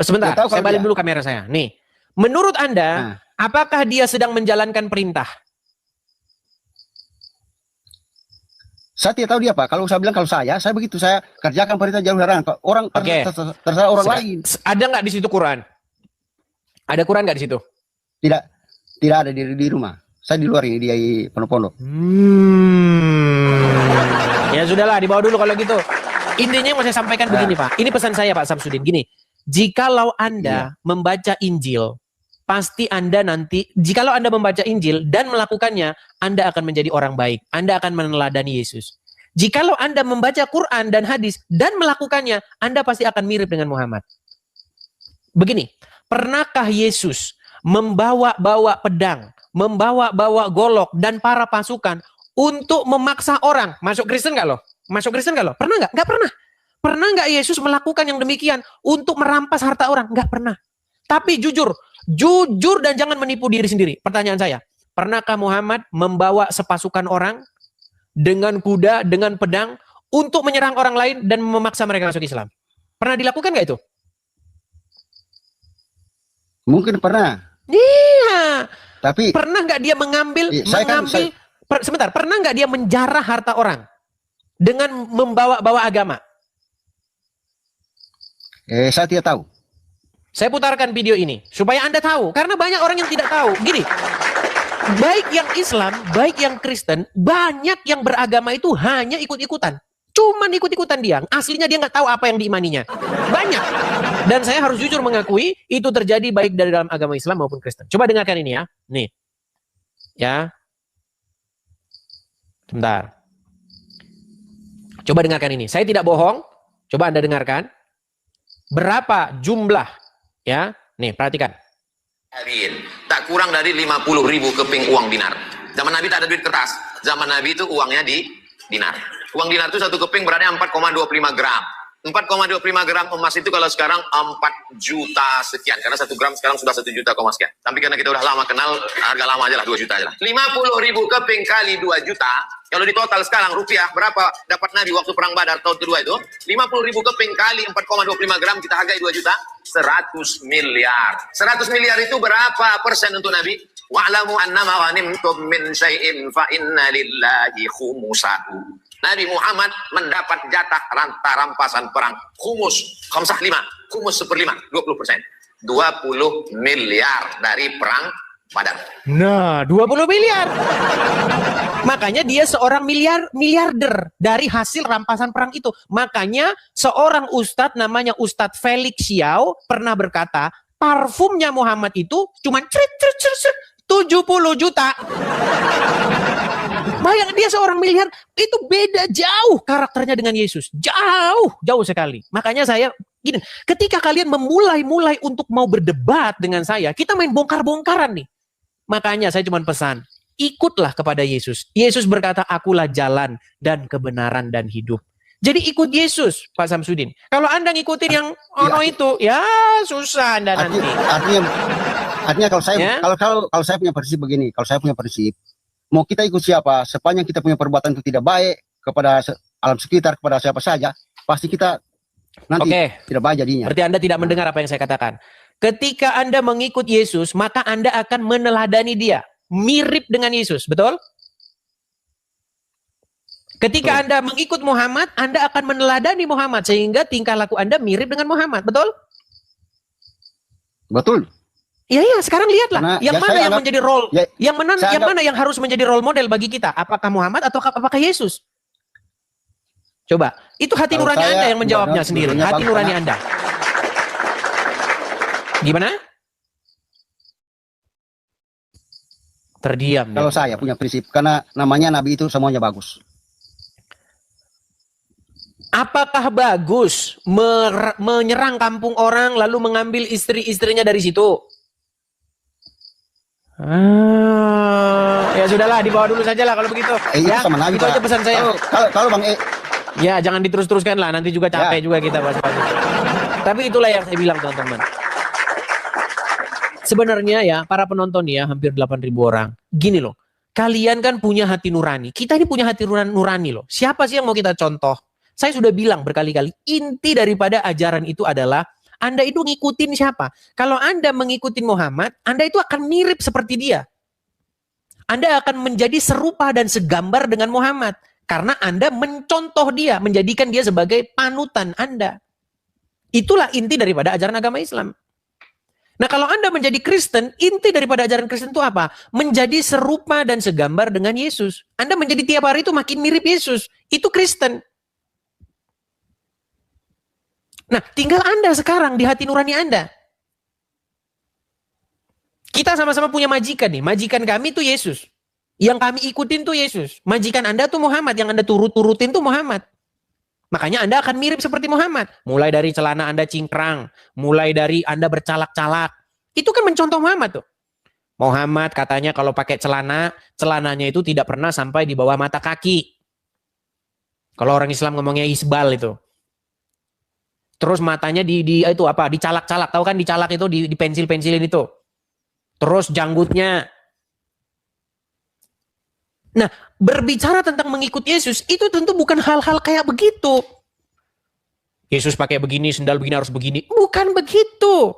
Sebentar, saya balik dulu kamera saya. Nih, menurut Anda, apakah dia sedang menjalankan perintah? Saya tidak tahu dia apa. Kalau saya bilang saya begitu, saya kerjakan perintah jauhi larangan. Orang terserah orang lain. Ada nggak di situ Quran? Ada Quran nggak di situ? Tidak ada di rumah. Saya di luar ini, dia di pondok-pondok. Ya sudahlah, dibawa dulu kalau gitu. Intinya mau saya sampaikan begini Pak. Ini pesan saya Pak Samsudin. Gini, jikalau Anda membaca Injil, pasti Anda nanti, jikalau Anda membaca Injil dan melakukannya, Anda akan menjadi orang baik. Anda akan meneladani Yesus. Jikalau Anda membaca Quran dan hadis dan melakukannya, Anda pasti akan mirip dengan Muhammad. Begini, pernahkah Yesus membawa pedang, membawa golok dan para pasukan untuk memaksa orang masuk Kristen nggak loh? Masuk Kristen nggak loh? Pernah nggak? Nggak pernah. Pernah nggak Yesus melakukan yang demikian untuk merampas harta orang? Nggak pernah. Tapi jujur dan jangan menipu diri sendiri. Pertanyaan saya, pernahkah Muhammad membawa sepasukan orang dengan kuda, dengan pedang untuk menyerang orang lain dan memaksa mereka masuk Islam? Pernah dilakukan nggak itu? Mungkin pernah. Iya. Tapi pernah nggak dia pernah nggak dia menjarah harta orang dengan membawa agama? Saya tidak tahu. Saya putarkan video ini supaya Anda tahu, karena banyak orang yang tidak tahu. Gini, baik yang Islam, baik yang Kristen, banyak yang beragama itu hanya ikut-ikutan. Cuman ikut-ikutan dia. Aslinya dia nggak tahu apa yang diimaninya. Banyak. Dan saya harus jujur mengakui, itu terjadi baik dari dalam agama Islam maupun Kristen. Coba dengarkan ini ya. Nih. Ya. Sebentar. Coba dengarkan ini. Saya tidak bohong. Coba Anda dengarkan. Berapa jumlah, ya? Nih, perhatikan. Tak kurang dari 50.000 keping uang dinar. Zaman Nabi tak ada duit kertas. Zaman Nabi itu uangnya di dinar. Uang dinar itu satu keping berarti 4,25 gram. 4,25 gram emas itu kalau sekarang 4 juta sekian. Karena 1 gram sekarang sudah 1 juta sekian. Tapi karena kita udah lama kenal, harga lama aja lah, 2 juta aja lah. 50.000 keping kali 2 juta. Kalau di total sekarang rupiah, berapa dapat Nabi waktu perang Badar tahun kedua itu? 50.000 keping kali 4,25 gram kita hargai 2 juta. 100 miliar. 100 miliar itu berapa persen untuk Nabi? Wa'lamu annama ghanimtum min syai'in fa inna lillahi khumusahu. Nabi Muhammad mendapat jatah rampasan perang khumus, khamsah 5, khumus 1/5, 20%. 20 miliar dari perang Badar. Nah, 20 miliar. Makanya dia seorang miliarder dari hasil rampasan perang itu. Makanya seorang ustadz namanya Ustadz Felix Xiao pernah berkata, parfumnya Muhammad itu cuma 70 juta. Bayang, dia seorang miliar, itu beda jauh karakternya dengan Yesus. Jauh sekali. Makanya saya gini, ketika kalian memulai untuk mau berdebat dengan saya, kita main bongkar-bongkaran nih. Makanya saya cuma pesan, ikutlah kepada Yesus. Yesus berkata, akulah jalan dan kebenaran dan hidup. Jadi ikut Yesus, Pak Samsudin. Kalau Anda ngikutin yang itu, ya susah Anda nanti. Artinya kalau saya punya prinsip begini, mau kita ikut siapa, sepanjang kita punya perbuatan itu tidak baik kepada alam sekitar, kepada siapa saja, pasti kita nanti tidak baik jadinya. Berarti Anda tidak mendengar apa yang saya katakan. Ketika Anda mengikut Yesus, maka Anda akan meneladani dia. Mirip dengan Yesus, betul? Ketika Anda mengikut Muhammad, Anda akan meneladani Muhammad. Sehingga tingkah laku Anda mirip dengan Muhammad, betul? Betul. Iya, sekarang lihatlah. Yang mana yang menjadi role? Yang mana yang harus menjadi role model bagi kita? Apakah Muhammad atau apakah Yesus? Coba, itu hati nurani Anda yang menjawabnya sendiri. Hati nurani Anda. Gimana? Terdiam. Kalau saya punya prinsip, karena namanya Nabi itu semuanya bagus. Apakah bagus menyerang kampung orang lalu mengambil istri-istrinya dari situ? Ya sudahlah, dibawa dulu saja lah kalau begitu. Ya, sama Nabi, itu aja pesan saya. Kalau Bang ya jangan diterus-teruskan lah, nanti juga capek juga kita bahas. Tapi itulah yang saya bilang, teman-teman. Sebenarnya ya, para penonton ya, hampir 8.000 orang. Gini loh, kalian kan punya hati nurani. Kita ini punya hati nurani loh. Siapa sih yang mau kita contoh? Saya sudah bilang berkali-kali, inti daripada ajaran itu adalah Anda itu ngikutin siapa? Kalau Anda mengikuti Muhammad, Anda itu akan mirip seperti dia. Anda akan menjadi serupa dan segambar dengan Muhammad. Karena Anda mencontoh dia, menjadikan dia sebagai panutan Anda. Itulah inti daripada ajaran agama Islam. Nah, kalau Anda menjadi Kristen, inti daripada ajaran Kristen itu apa? Menjadi serupa dan segambar dengan Yesus. Anda menjadi tiap hari itu makin mirip Yesus. Itu Kristen. Nah, tinggal Anda sekarang di hati nurani Anda. Kita sama-sama punya majikan nih. Majikan kami itu Yesus. Yang kami ikutin tuh Yesus. Majikan Anda tuh Muhammad. Yang Anda turutin tuh Muhammad. Makanya Anda akan mirip seperti Muhammad. Mulai dari celana Anda cingkrang. Mulai dari Anda bercalak-calak. Itu kan mencontoh Muhammad tuh. Muhammad katanya kalau pakai celananya itu tidak pernah sampai di bawah mata kaki. Kalau orang Islam ngomongnya isbal itu. Terus matanya dicalak-calak, tahu kan dicalak itu di pensil-pensilin itu. Terus janggutnya. Nah, berbicara tentang mengikut Yesus itu tentu bukan hal-hal kayak begitu. Yesus pakai begini, sendal begini harus begini. Bukan begitu.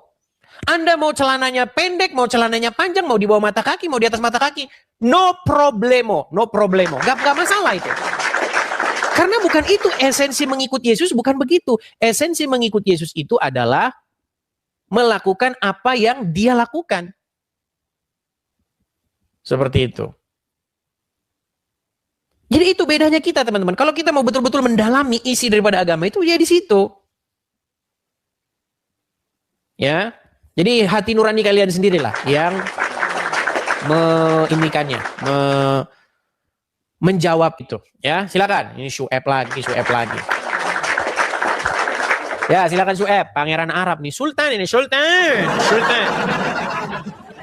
Anda mau celananya pendek, mau celananya panjang, mau di bawah mata kaki, mau di atas mata kaki, no problemo. Gak masalah itu. Karena bukan itu esensi mengikut Yesus, bukan begitu. Esensi mengikut Yesus itu adalah melakukan apa yang dia lakukan. Seperti itu. Jadi itu bedanya kita, teman-teman. Kalau kita mau betul-betul mendalami isi daripada agama itu, ya di situ. Ya. Jadi hati nurani kalian sendirilah yang menjawab itu. Ya, silakan. Ini Syueb lagi. Ya, silakan Syueb, pangeran Arab nih. Sultan.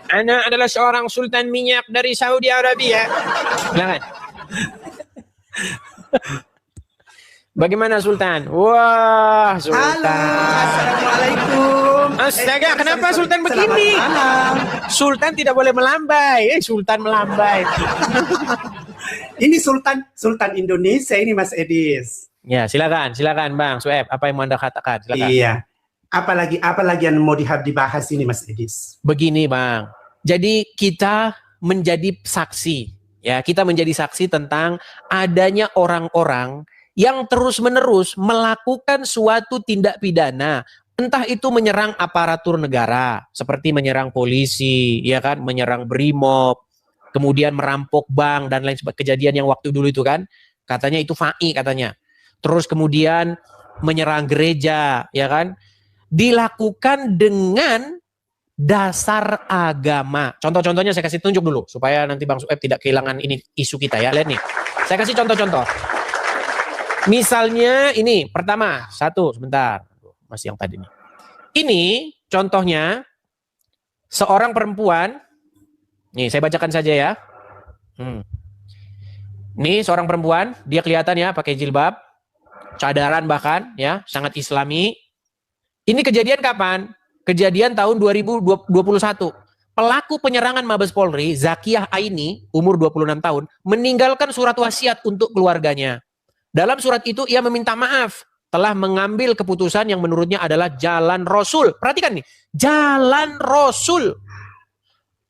Ana adalah seorang sultan minyak dari Saudi Arabia. Silakan. Bagaimana Sultan? Wah, Sultan. Halo, assalamualaikum. Astaga, kenapa Sultan begini? Sultan tidak boleh melambai. Sultan melambai. Ini Sultan Indonesia ini Mas Edis. Ya, silakan Bang Syueb. Apa yang mau Anda katakan? Silakan. Iya. Apalagi yang mau dibahas ini Mas Edis? Begini, Bang. Jadi kita menjadi saksi. Ya, kita menjadi saksi tentang adanya orang-orang yang terus-menerus melakukan suatu tindak pidana, entah itu menyerang aparatur negara, seperti menyerang polisi, ya kan, menyerang BRIMOB, kemudian merampok bank dan lain sebagainya, kejadian yang waktu dulu itu kan, katanya itu FAI katanya. Terus kemudian menyerang gereja, ya kan, dilakukan dengan dasar agama. Contoh-contohnya saya kasih tunjuk dulu supaya nanti Bang Syueb tidak kehilangan ini isu kita ya. Lihat nih. Saya kasih contoh-contoh. Misalnya ini pertama, sebentar. Masih yang tadi nih. Ini contohnya seorang perempuan. Nih, saya bacakan saja ya. Nih seorang perempuan, dia kelihatan ya pakai jilbab, cadaran bahkan ya, sangat islami. Ini kejadian kapan? Kejadian tahun 2021. Pelaku penyerangan Mabes Polri, Zakiyah Aini, umur 26 tahun, meninggalkan surat wasiat untuk keluarganya. Dalam surat itu ia meminta maaf telah mengambil keputusan yang menurutnya adalah jalan Rasul. Perhatikan nih, jalan Rasul.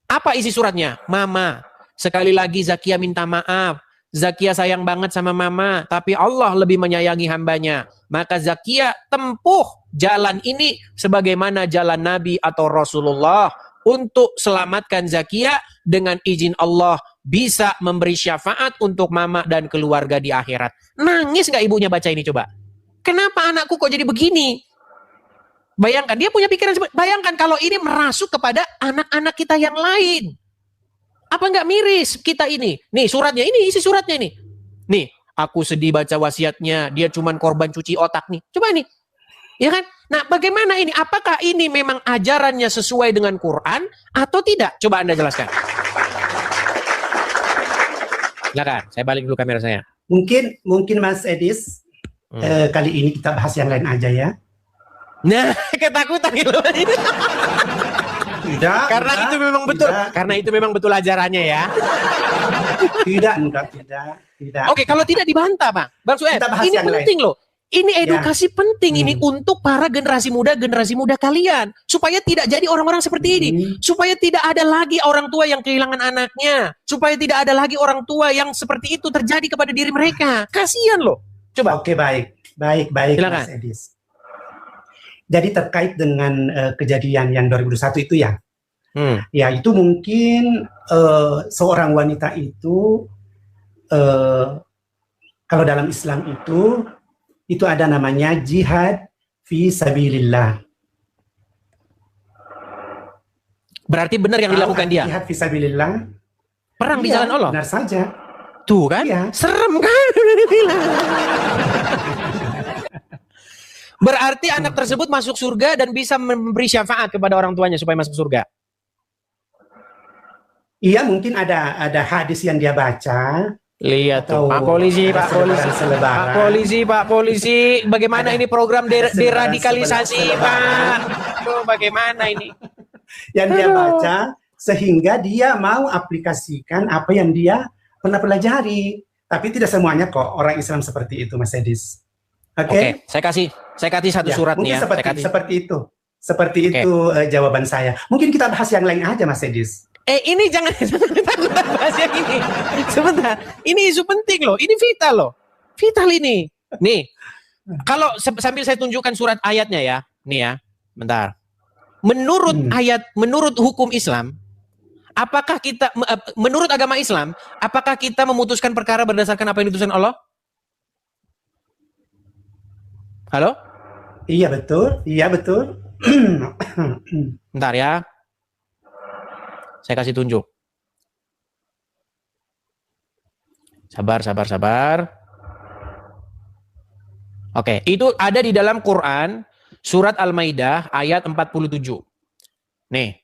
Apa isi suratnya? Mama, sekali lagi Zakiyah minta maaf. Zakiyah sayang banget sama mama, tapi Allah lebih menyayangi hambanya. Maka Zakiyah tempuh jalan ini sebagaimana jalan Nabi atau Rasulullah untuk selamatkan Zakiyah dengan izin Allah bisa memberi syafaat untuk mama dan keluarga di akhirat. Nangis gak ibunya baca ini coba? Kenapa anakku kok jadi begini? Bayangkan, dia punya pikiran seperti, bayangkan kalau ini merasuk kepada anak-anak kita yang lain. Apa nggak miris kita ini? Nih suratnya, ini isi suratnya ini. Nih, aku sedih baca wasiatnya, dia cuman korban cuci otak nih. Coba nih, ya kan? Nah bagaimana ini? Apakah ini memang ajarannya sesuai dengan Quran atau tidak? Coba Anda jelaskan. Silakan, saya balik dulu kamera saya. Mungkin Mas Edis, kali ini kita bahas yang lain aja ya. Nah, ketakutan gitu. Tidak. Karena itu memang betul. Karena itu memang betul ajarannya ya. Tidak. Oke, kalau tidak dibantah, Bang Syueb, ini penting loh. Ini edukasi penting ini untuk para generasi muda kalian. Supaya tidak jadi orang-orang seperti ini. Supaya tidak ada lagi orang tua yang kehilangan anaknya. Supaya tidak ada lagi orang tua yang seperti itu terjadi kepada diri mereka. Kasihan loh. Coba. Oke, baik. Silakan. Mas Edis. Jadi terkait dengan kejadian yang 2021 itu ya. Ya, itu mungkin seorang wanita itu kalau dalam Islam itu ada namanya jihad fi sabilillah. Berarti benar yang dilakukan dia. Jihad fi sabilillah. Perang di jalan Allah. Benar saja. Tuh kan? Iya. Serem kan? Berarti anak tersebut masuk surga dan bisa memberi syafaat kepada orang tuanya supaya masuk surga. Iya, mungkin ada hadis yang dia baca. Lihat tuh, Pak Polisi, bagaimana ini program deradikalisasi, Pak? Tuh, bagaimana ini? Yang dia baca sehingga dia mau aplikasikan apa yang dia pernah pelajari. Tapi tidak semuanya kok orang Islam seperti itu, Mas Edis. Oke, saya kasih satu surat nih ya. Seperti itu jawaban saya. Mungkin kita bahas yang lain aja, Mas Edis. Ini jangan bahas yang ini. Sebentar, ini isu penting loh. Ini vital loh. Vital ini. Nih, kalau sambil saya tunjukkan surat ayatnya ya. Nih ya, bentar. menurut menurut hukum Islam, apakah kita, menurut agama Islam, apakah kita memutuskan perkara berdasarkan apa yang diputuskan Allah? Halo? Iya betul, iya betul. Bentar ya. Saya kasih tunjuk. Sabar. Oke, itu ada di dalam Quran, surat Al-Maidah ayat 47. Nih,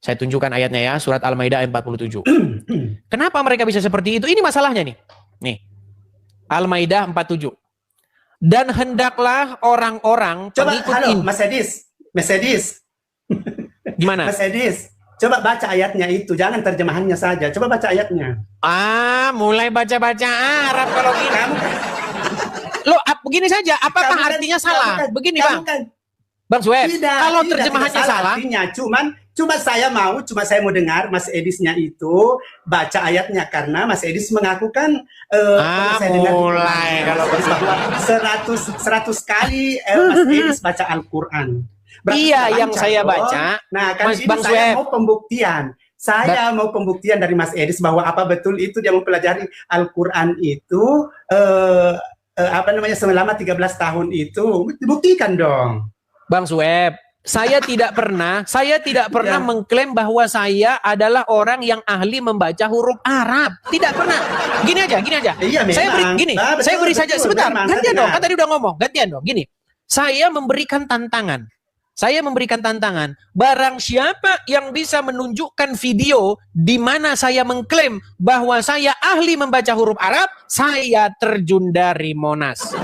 saya tunjukkan ayatnya ya, surat Al-Maidah ayat 47. Kenapa mereka bisa seperti itu? Ini masalahnya nih. Nih, Al-Maidah 47. Dan hendaklah orang-orang pengikut halo, Mas Edis. Gimana? Mas Edis, coba baca ayatnya itu, jangan terjemahannya saja. Coba baca ayatnya. Mulai baca-baca Arab kalau gini. Loh, begini saja, apakah artinya salah? Begini, Bang. Bang Sueb, kalau terjemahannya salah, artinya cuma saya mau dengar Mas Edisnya itu baca ayatnya, karena Mas Edis mengaku kan saya mulai dengar kalau 100 kali Mas Edis baca Al-Qur'an. Iya, yang saya baca. Nah, kan Mas ini Bang saya Sueb mau pembuktian. Saya mau pembuktian dari Mas Edis bahwa apa betul itu dia mempelajari Al-Qur'an itu selama 13 tahun itu. Dibuktikan dong. Bang Sueb, saya tidak pernah mengklaim bahwa saya adalah orang yang ahli membaca huruf Arab. Tidak pernah. Gini aja. Iya, Saya beri saja sebentar. Gantian dong, kan tadi udah ngomong. Gantian dong. Gini. Saya memberikan tantangan. Barang siapa yang bisa menunjukkan video di mana saya mengklaim bahwa saya ahli membaca huruf Arab, saya terjun dari Monas.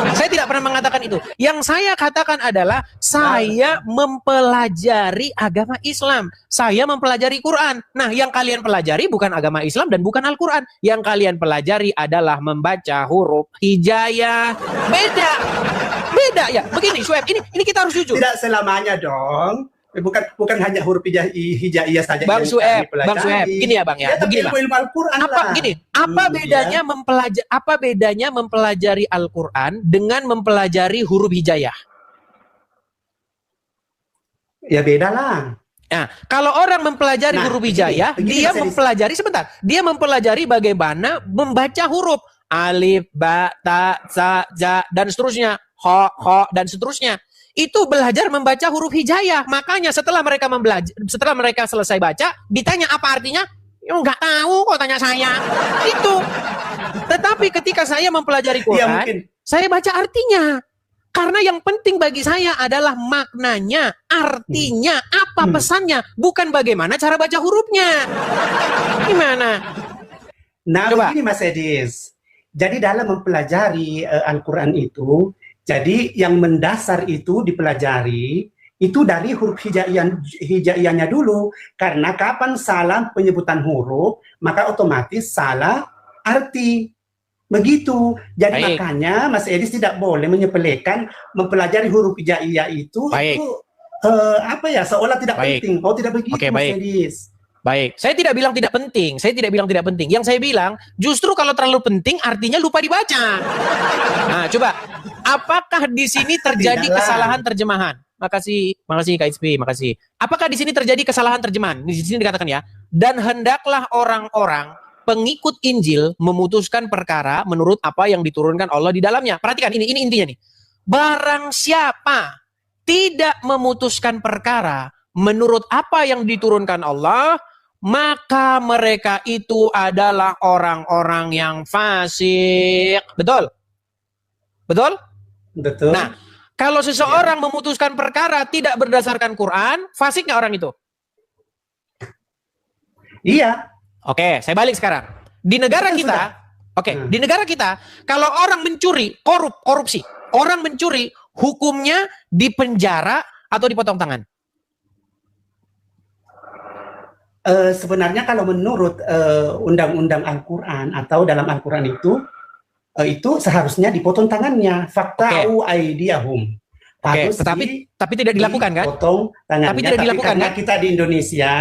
Saya tidak pernah mengatakan itu. Yang saya katakan adalah saya mempelajari agama Islam. Saya mempelajari Quran. Nah, yang kalian pelajari bukan agama Islam dan bukan Al-Quran. Yang kalian pelajari adalah membaca huruf hijaiyah. Beda ya. Begini, Sueb, ini kita harus jujur. Tidak selamanya dong. Bukan hanya huruf hijaiyah saja. Bang Sueb, gini ya Bang ya. Begini Bang. Ilmu Al-Qur'an apa bedanya mempelajari Al-Qur'an dengan mempelajari huruf hijaiyah? Ya beda lah. Nah, kalau orang mempelajari huruf hijaiyah, dia mempelajari bagaimana membaca huruf alif, ba, ta, sa, ja, dan seterusnya. Ho, dan seterusnya. Itu belajar membaca huruf hijaiyah. Makanya setelah mereka selesai baca, ditanya apa artinya? Nggak tahu kok, tanya saya. Itu. Tetapi ketika saya mempelajari Quran, saya baca artinya. Karena yang penting bagi saya adalah maknanya, artinya, apa pesannya, bukan bagaimana cara baca hurufnya. Gimana? Nah, begini Mas Edis. Jadi dalam mempelajari Al-Quran itu, jadi yang mendasar itu dipelajari itu dari huruf hijaiyahnya dulu. Karena kapan salah penyebutan huruf, maka otomatis salah arti. Begitu. Jadi makanya Mas Edis tidak boleh menyepelekan mempelajari huruf hijaiyah itu seolah tidak penting. Oh, tidak begitu Mas Edis. Baik, saya tidak bilang tidak penting. Yang saya bilang, justru kalau terlalu penting artinya lupa dibaca. Nah, coba, apakah di sini terjadi kesalahan terjemahan? Makasih KSP, makasih. Apakah di sini terjadi kesalahan terjemahan? Di sini dikatakan ya, dan hendaklah orang-orang pengikut Injil memutuskan perkara menurut apa yang diturunkan Allah di dalamnya. Perhatikan, ini intinya nih. Barang siapa tidak memutuskan perkara menurut apa yang diturunkan Allah, maka mereka itu adalah orang-orang yang fasik. Betul? Nah, kalau seseorang memutuskan perkara tidak berdasarkan Quran, fasik nggak orang itu? Iya. Oke, saya balik sekarang. Di negara kita, di negara kita, kalau orang mencuri, korupsi, orang mencuri, hukumnya dipenjara atau dipotong tangan? Sebenarnya kalau menurut undang-undang Al-Quran atau dalam Al-Quran itu seharusnya dipotong tangannya. Fakta'u aidiyahum. Tapi tidak dilakukan kan? Potong tangannya. Tapi tidak dilakukan karena kan? Kita di Indonesia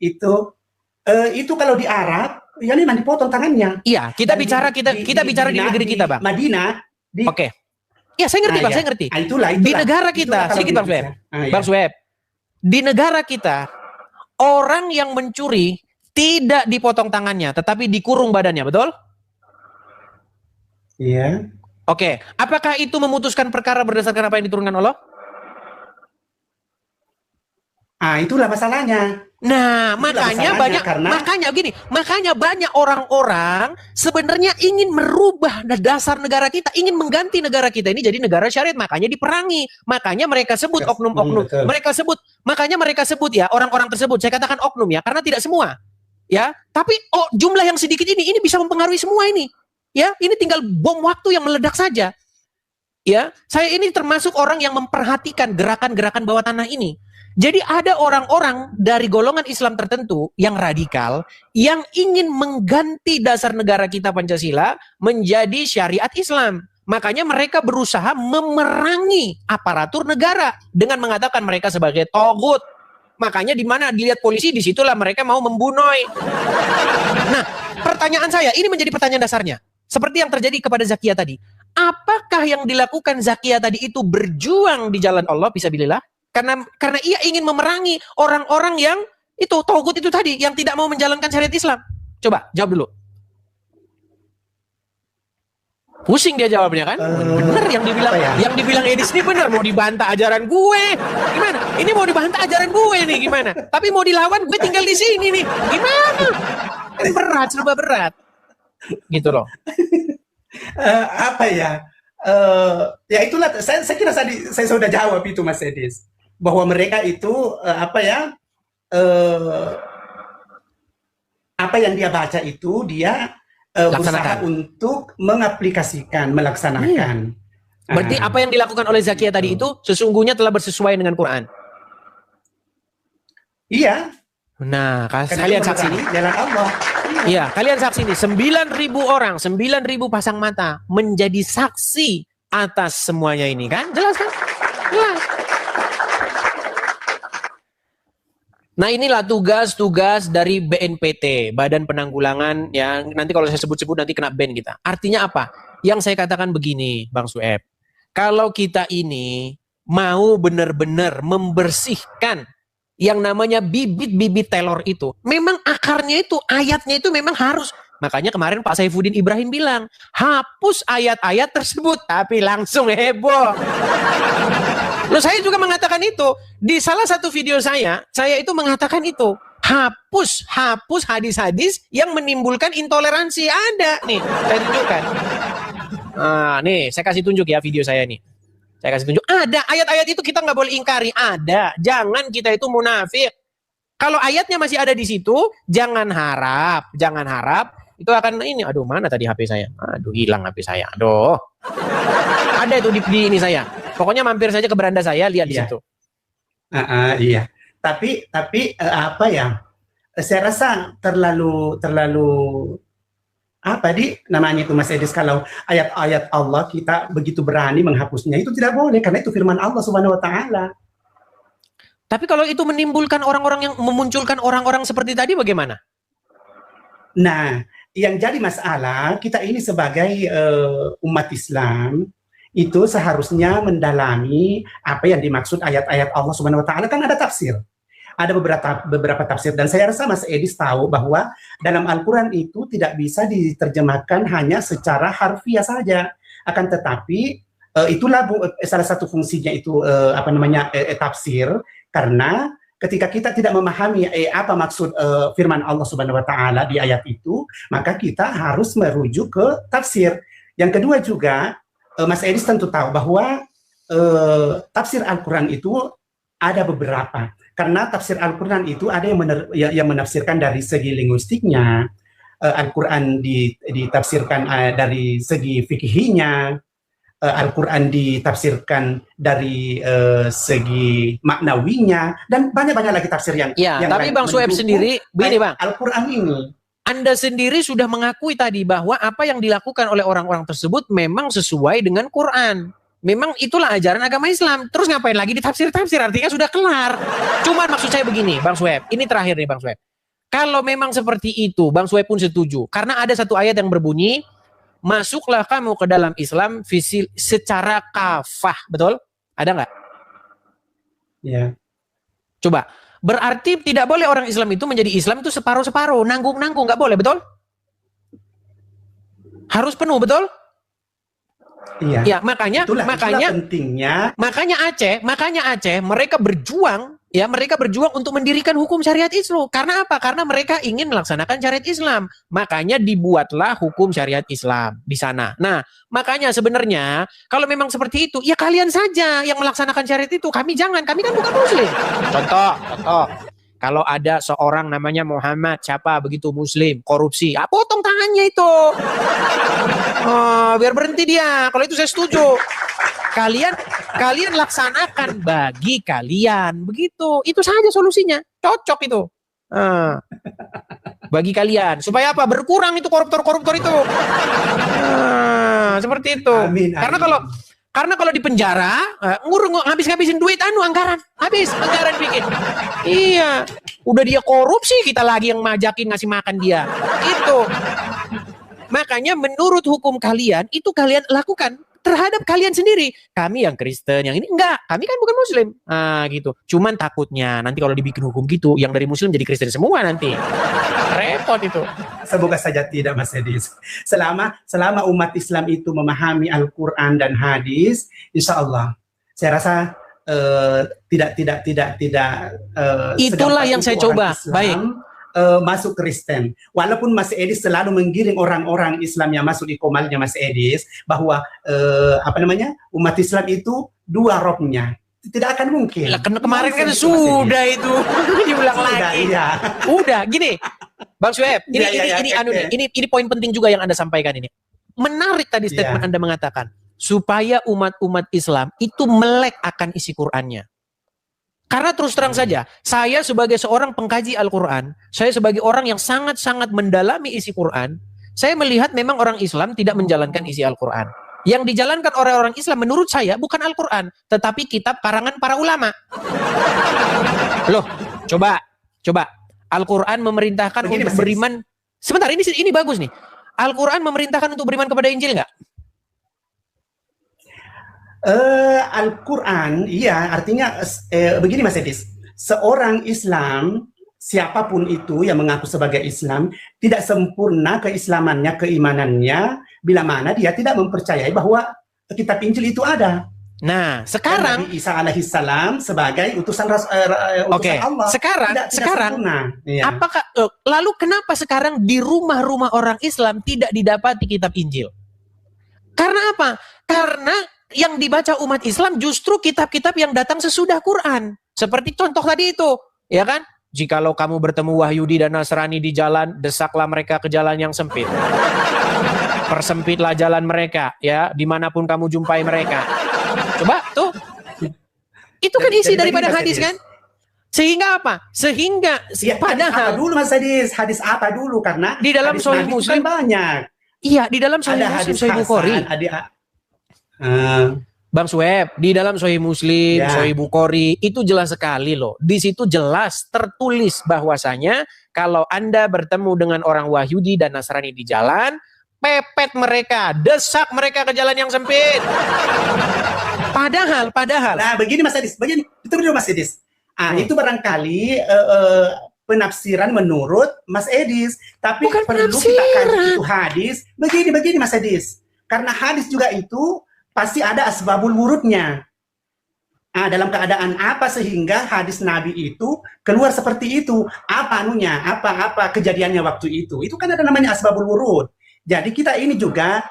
itu kalau di Arab ya memang dipotong tangannya. Iya, kita bicara di negeri kita, Bang. Madinah. Ya, saya ngerti, Bang, saya ngerti. Itulah. Di negara kita, sedikit Bang Sweb. Bang Sweb, di negara kita, orang yang mencuri tidak dipotong tangannya, tetapi dikurung badannya, betul? Iya. Oke, apakah itu memutuskan perkara berdasarkan apa yang diturunkan Allah? Itulah masalahnya. Nah, makanya banyak orang-orang sebenarnya ingin merubah dasar negara kita, ingin mengganti negara kita ini jadi negara syariat, makanya diperangi. Makanya mereka sebut oknum-oknum. Makanya mereka sebut ya, orang-orang tersebut, saya katakan oknum ya, karena tidak semua. Ya, tapi jumlah yang sedikit ini bisa mempengaruhi semua ini. Ya, ini tinggal bom waktu yang meledak saja. Ya, saya ini termasuk orang yang memperhatikan gerakan-gerakan bawah tanah ini. Jadi ada orang-orang dari golongan Islam tertentu yang radikal yang ingin mengganti dasar negara kita Pancasila menjadi syariat Islam. Makanya mereka berusaha memerangi aparatur negara dengan mengatakan mereka sebagai togut. Makanya di mana dilihat polisi, disitulah mereka mau membunuh. Nah, pertanyaan saya, ini menjadi pertanyaan dasarnya. Seperti yang terjadi kepada Zakia tadi. Apakah yang dilakukan Zakia tadi itu berjuang di jalan Allah, fisabilillah? Karena ia ingin memerangi orang-orang yang itu togut itu tadi, yang tidak mau menjalankan syariat Islam. Coba jawab dulu. Pusing dia jawabnya kan? Bener yang dibilang Edis ini bener, mau dibantah ajaran gue. Gimana? Ini mau dibantah ajaran gue nih gimana? Tapi mau dilawan gue tinggal di sini nih. Gimana? Berat, serba berat. Gitu loh. Ya itulah, saya kira saya sudah jawab itu, Mas Edis, bahwa mereka itu apa yang dia baca itu dia berusaha untuk melaksanakan. Berarti apa yang dilakukan oleh Zakia tadi itu sesungguhnya telah bersesuaian dengan Quran. Iya. Nah, kalian saksi ini. Jalan Allah. Iya, kalian saksi ini. 9.000 orang, 9.000 pasang mata menjadi saksi atas semuanya ini kan? Jelas kan? Jelas. Nah, inilah tugas-tugas dari BNPT, Badan Penanggulangan, yang nanti kalau saya sebut-sebut nanti kena ban kita. Artinya apa? Yang saya katakan begini, Bang Sueb. Kalau kita ini mau benar-benar membersihkan yang namanya bibit-bibit teror itu, memang akarnya itu, ayatnya itu memang harus. Makanya kemarin Pak Saifuddin Ibrahim bilang, hapus ayat-ayat tersebut, tapi langsung heboh. Loh, saya juga mengatakan itu. Di salah satu video saya itu mengatakan itu. Hapus hadis-hadis yang menimbulkan intoleransi. Ada nih, saya tunjukkan. Nih, saya kasih tunjuk ya video saya nih. Saya kasih tunjuk. Ada ayat-ayat itu kita nggak boleh ingkari. Ada. Jangan kita itu munafik. Kalau ayatnya masih ada di situ, jangan harap itu akan ini. Aduh, mana tadi HP saya? Aduh, hilang HP saya. Aduh. Ada itu di ini saya. Pokoknya mampir saja ke beranda saya, lihat di situ. Iya. Tapi apa ya? Saya rasa terlalu namanya itu, Mas Edis, kalau ayat-ayat Allah kita begitu berani menghapusnya, itu tidak boleh karena itu firman Allah Subhanahu wa taala. Tapi kalau itu menimbulkan orang-orang yang memunculkan orang-orang seperti tadi bagaimana? Nah, yang jadi masalah kita ini sebagai umat Islam itu seharusnya mendalami apa yang dimaksud ayat-ayat Allah Subhanahu wa taala. Kan ada tafsir. Ada beberapa tafsir, dan saya rasa Mas Edis tahu bahwa dalam Al-Qur'an itu tidak bisa diterjemahkan hanya secara harfiah saja. Akan tetapi itulah salah satu fungsinya itu tafsir, karena ketika kita tidak memahami apa maksud firman Allah Subhanahu wa taala di ayat itu, maka kita harus merujuk ke tafsir. Yang kedua juga, Mas Edis tentu tahu bahwa tafsir Al-Qur'an itu ada beberapa. Karena tafsir Al-Qur'an itu ada yang menafsirkan dari segi linguistiknya, Al-Qur'an ditafsirkan dari segi fikihnya, Al-Qur'an ditafsirkan dari segi maknawinya, dan banyak-banyak lagi tafsir yang tapi Bang Sueb sendiri, begini Bang, Al-Qur'an ini. Anda sendiri sudah mengakui tadi bahwa apa yang dilakukan oleh orang-orang tersebut memang sesuai dengan Quran. Memang itulah ajaran agama Islam. Terus ngapain lagi ditafsir-tafsir? Artinya sudah kelar. Cuman maksud saya begini, Bang Sueb. Ini terakhir nih, Bang Sueb. Kalau memang seperti itu, Bang Sueb pun setuju. Karena ada satu ayat yang berbunyi, masuklah kamu ke dalam Islam secara kafah, betul? Ada nggak? Ya. Coba, berarti tidak boleh orang Islam itu menjadi Islam itu separuh-separuh, nanggung-nanggung, nggak boleh, betul? Harus penuh, betul? Iya. Ya, makanya pentingnya. Makanya Aceh mereka berjuang untuk mendirikan hukum syariat Islam. Karena apa? Karena mereka ingin melaksanakan syariat Islam. Makanya dibuatlah hukum syariat Islam di sana. Nah, makanya sebenarnya kalau memang seperti itu, ya kalian saja yang melaksanakan syariat itu. Kami jangan, kami kan bukan muslim. Contoh. Kalau ada seorang namanya Muhammad, siapa begitu muslim, korupsi, potong tangannya itu. Biar berhenti dia. Kalau itu saya setuju. Kalian laksanakan bagi kalian, begitu. Itu saja solusinya. Cocok itu. Bagi kalian. Supaya apa? Berkurang itu koruptor-koruptor itu. Seperti itu. Amin. Karena kalau di penjara, ngabis-ngabisin duit anggaran. Habis anggaran bikin. Iya. Udah dia korupsi, kita lagi yang majakin ngasih makan dia. Itu. Makanya menurut hukum kalian, itu kalian lakukan terhadap kalian sendiri. Kami yang Kristen, yang ini enggak. Kami kan bukan muslim. Gitu. Cuman takutnya nanti kalau dibikin hukum gitu, yang dari muslim jadi Kristen semua nanti. Repot itu. Semoga saja tidak, Mas Edis. Selama umat Islam itu memahami Al-Quran dan hadis, insya Allah, saya rasa tidak. Itulah yang saya coba. Baik. Masuk Kristen. Walaupun Mas Edis selalu menggiring orang-orang Islam yang masuk di komalnya Mas Edis, bahwa umat Islam itu dua robnya. Tidak akan mungkin. Kemarin kan sudah itu. Diulang lagi. Iya. Udah, gini. Bang Sueb, ini poin penting juga yang Anda sampaikan ini. Menarik tadi statement Anda mengatakan, supaya umat-umat Islam itu melek akan isi Qur'annya. Karena terus terang saja, saya sebagai seorang pengkaji Al-Quran, saya sebagai orang yang sangat-sangat mendalami isi Quran, saya melihat memang orang Islam tidak menjalankan isi Al-Quran. Yang dijalankan oleh orang Islam menurut saya bukan Al-Quran, tetapi kitab karangan para ulama. Loh, coba. Al-Quran memerintahkan untuk beriman. Sebentar, ini bagus nih. Al-Quran memerintahkan untuk beriman kepada Injil nggak? Al-Quran, iya, artinya begini Mas Edis, seorang Islam, siapapun itu yang mengaku sebagai Islam, tidak sempurna keislamannya, keimanannya, bila mana dia tidak mempercayai bahwa kitab Injil itu ada. Nah, sekarang Nabi Isa alaihissalam sebagai utusan Allah. Sekarang, apakah lalu kenapa sekarang di rumah-rumah orang Islam tidak didapati kitab Injil? Karena apa? Karena yang dibaca umat Islam justru kitab-kitab yang datang sesudah Quran. Seperti contoh tadi itu, ya kan? Jikalau kamu bertemu Wahyudi dan Nasrani di jalan, desaklah mereka ke jalan yang sempit. Persempitlah jalan mereka, ya, dimanapun kamu jumpai mereka. Coba tuh, itu kan isi daripada hadis kan? Sehingga apa? Sehingga padahal dulu Mas hadis apa dulu, karena di dalam Sahih Muslim banyak. Iya, di dalam Sahih Muslim, Sahih Bukhari. Bang Sueb, di dalam Sahih Muslim, Sahih Bukhari itu jelas sekali loh. Di situ jelas tertulis bahwasanya kalau Anda bertemu dengan orang Wahyudi dan Nasrani di jalan, pepet mereka, desak mereka ke jalan yang sempit. Padahal. Nah, begini Mas Edis, itu benar Mas Edis. Itu barangkali penafsiran menurut Mas Edis, tapi bukan perlu kita kaji itu hadis. Begini Mas Edis, karena hadis juga itu pasti ada asbabul wurudnya. Dalam keadaan apa sehingga hadis Nabi itu keluar seperti itu? Apa kejadiannya waktu itu? Itu kan ada namanya asbabul wurud. Jadi kita ini juga